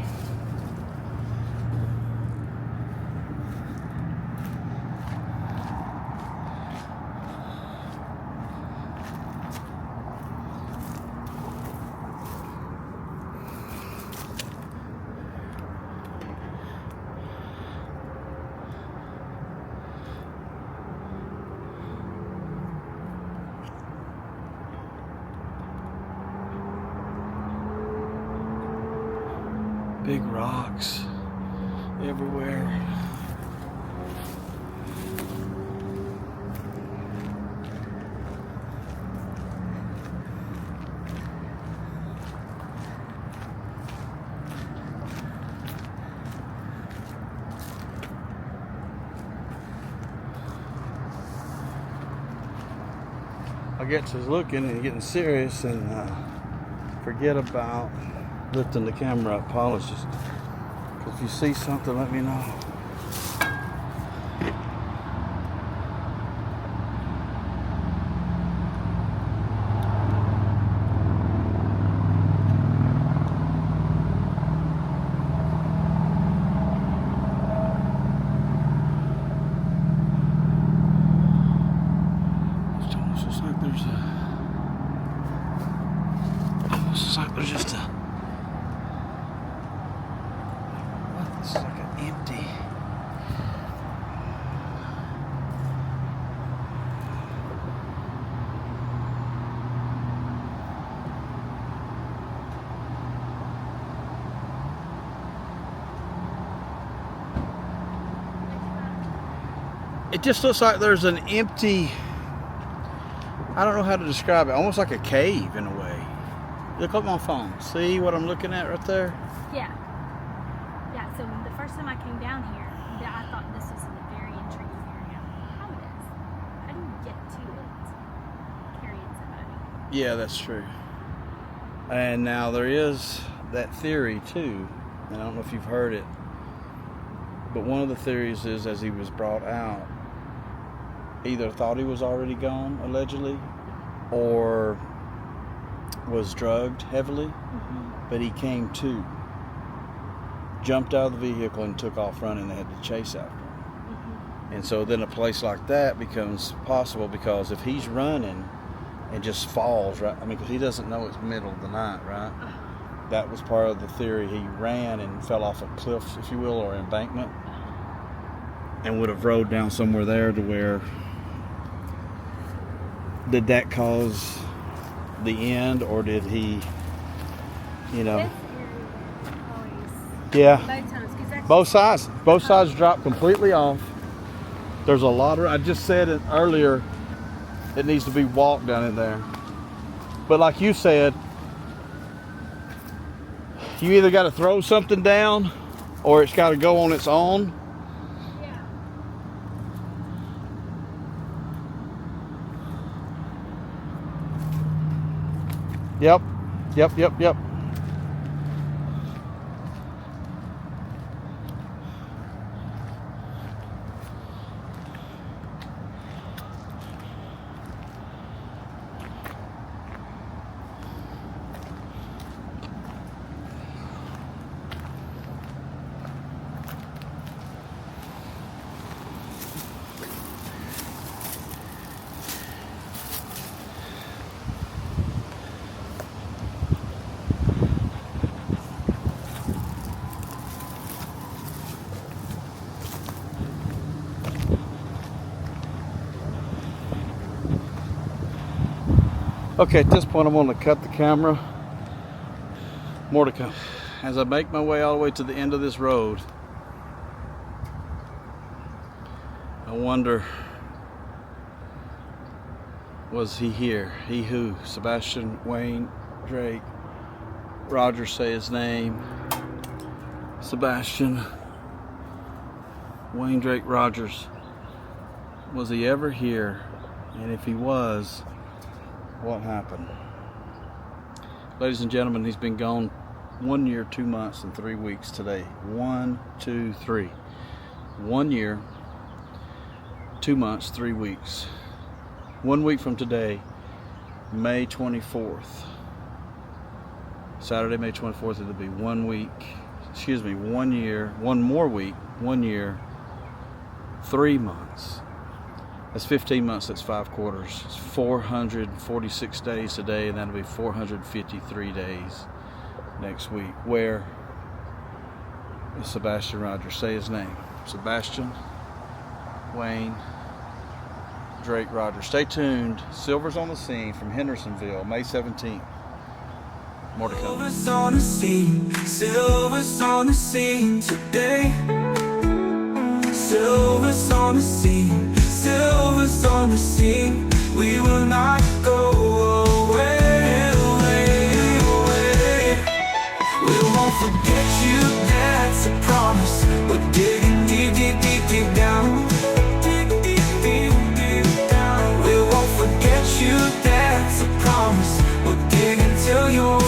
Big rocks everywhere. I get to looking and getting serious and forget about lifting the camera up. Apologies. If you see something, let me know. It almost looks like there's just a it's like an empty. It just looks like there's an empty, I don't know how to describe it, almost like a cave in a way. Look at my phone. See what I'm looking at right there? Yeah. Yeah, so the first time I came down here, I thought this was the very intriguing area. How it is? How do you get to it? Yeah, that's true. And now there is that theory too, and I don't know if you've heard it, but one of the theories is as he was brought out, either thought he was already gone, allegedly, or was drugged heavily, but he came to, jumped out of the vehicle and took off running. They had to chase after him. And so then a place like that becomes possible, because if he's running and just falls, right? I mean, because he doesn't know it's middle of the night, right? That was part of the theory. He ran and fell off a cliff, if you will, or embankment, and would have rode down somewhere there to where, did that cause the end, or did he, you know? Yeah. Both sides drop completely off. There's a lot of, I just said it earlier, it needs to be walked down in there. But like you said, you either got to throw something down or it's got to go on its own. Yeah. Yep. Okay, at this point I'm going to cut the camera. More to come. As I make my way all the way to the end of this road, I wonder, was he here? He who? Sebastian, Wayne, Drake, Rogers, say his name. Sebastian, Wayne, Drake, Rogers. Was he ever here? And if he was, what happened? Ladies and gentlemen, he's been gone 1 year, 2 months, and 3 weeks today. 1, 2, 3. 1 year, 2 months, 3 weeks. 1 week from today, May 24th. Saturday, May 24th, it'll be 1 week. 1 year, 1 more week, 1 year, 3 months. That's 15 months, that's 5 quarters. It's 446 days today, and that'll be 453 days next week. Where is Sebastian Rogers? Say his name. Sebastian, Wayne, Drake, Rogers. Stay tuned. Silver's on the scene from Hendersonville, May 17th. More to come. Silver's on the scene. Silver's on the scene today. Silver's on the scene. Silver's on the scene. We will not go away, away. We won't forget you, that's a promise. We're digging deep, deep, deep, deep down. Dig deep, deep, deep down. We won't forget you, that's a promise. We'll dig until you're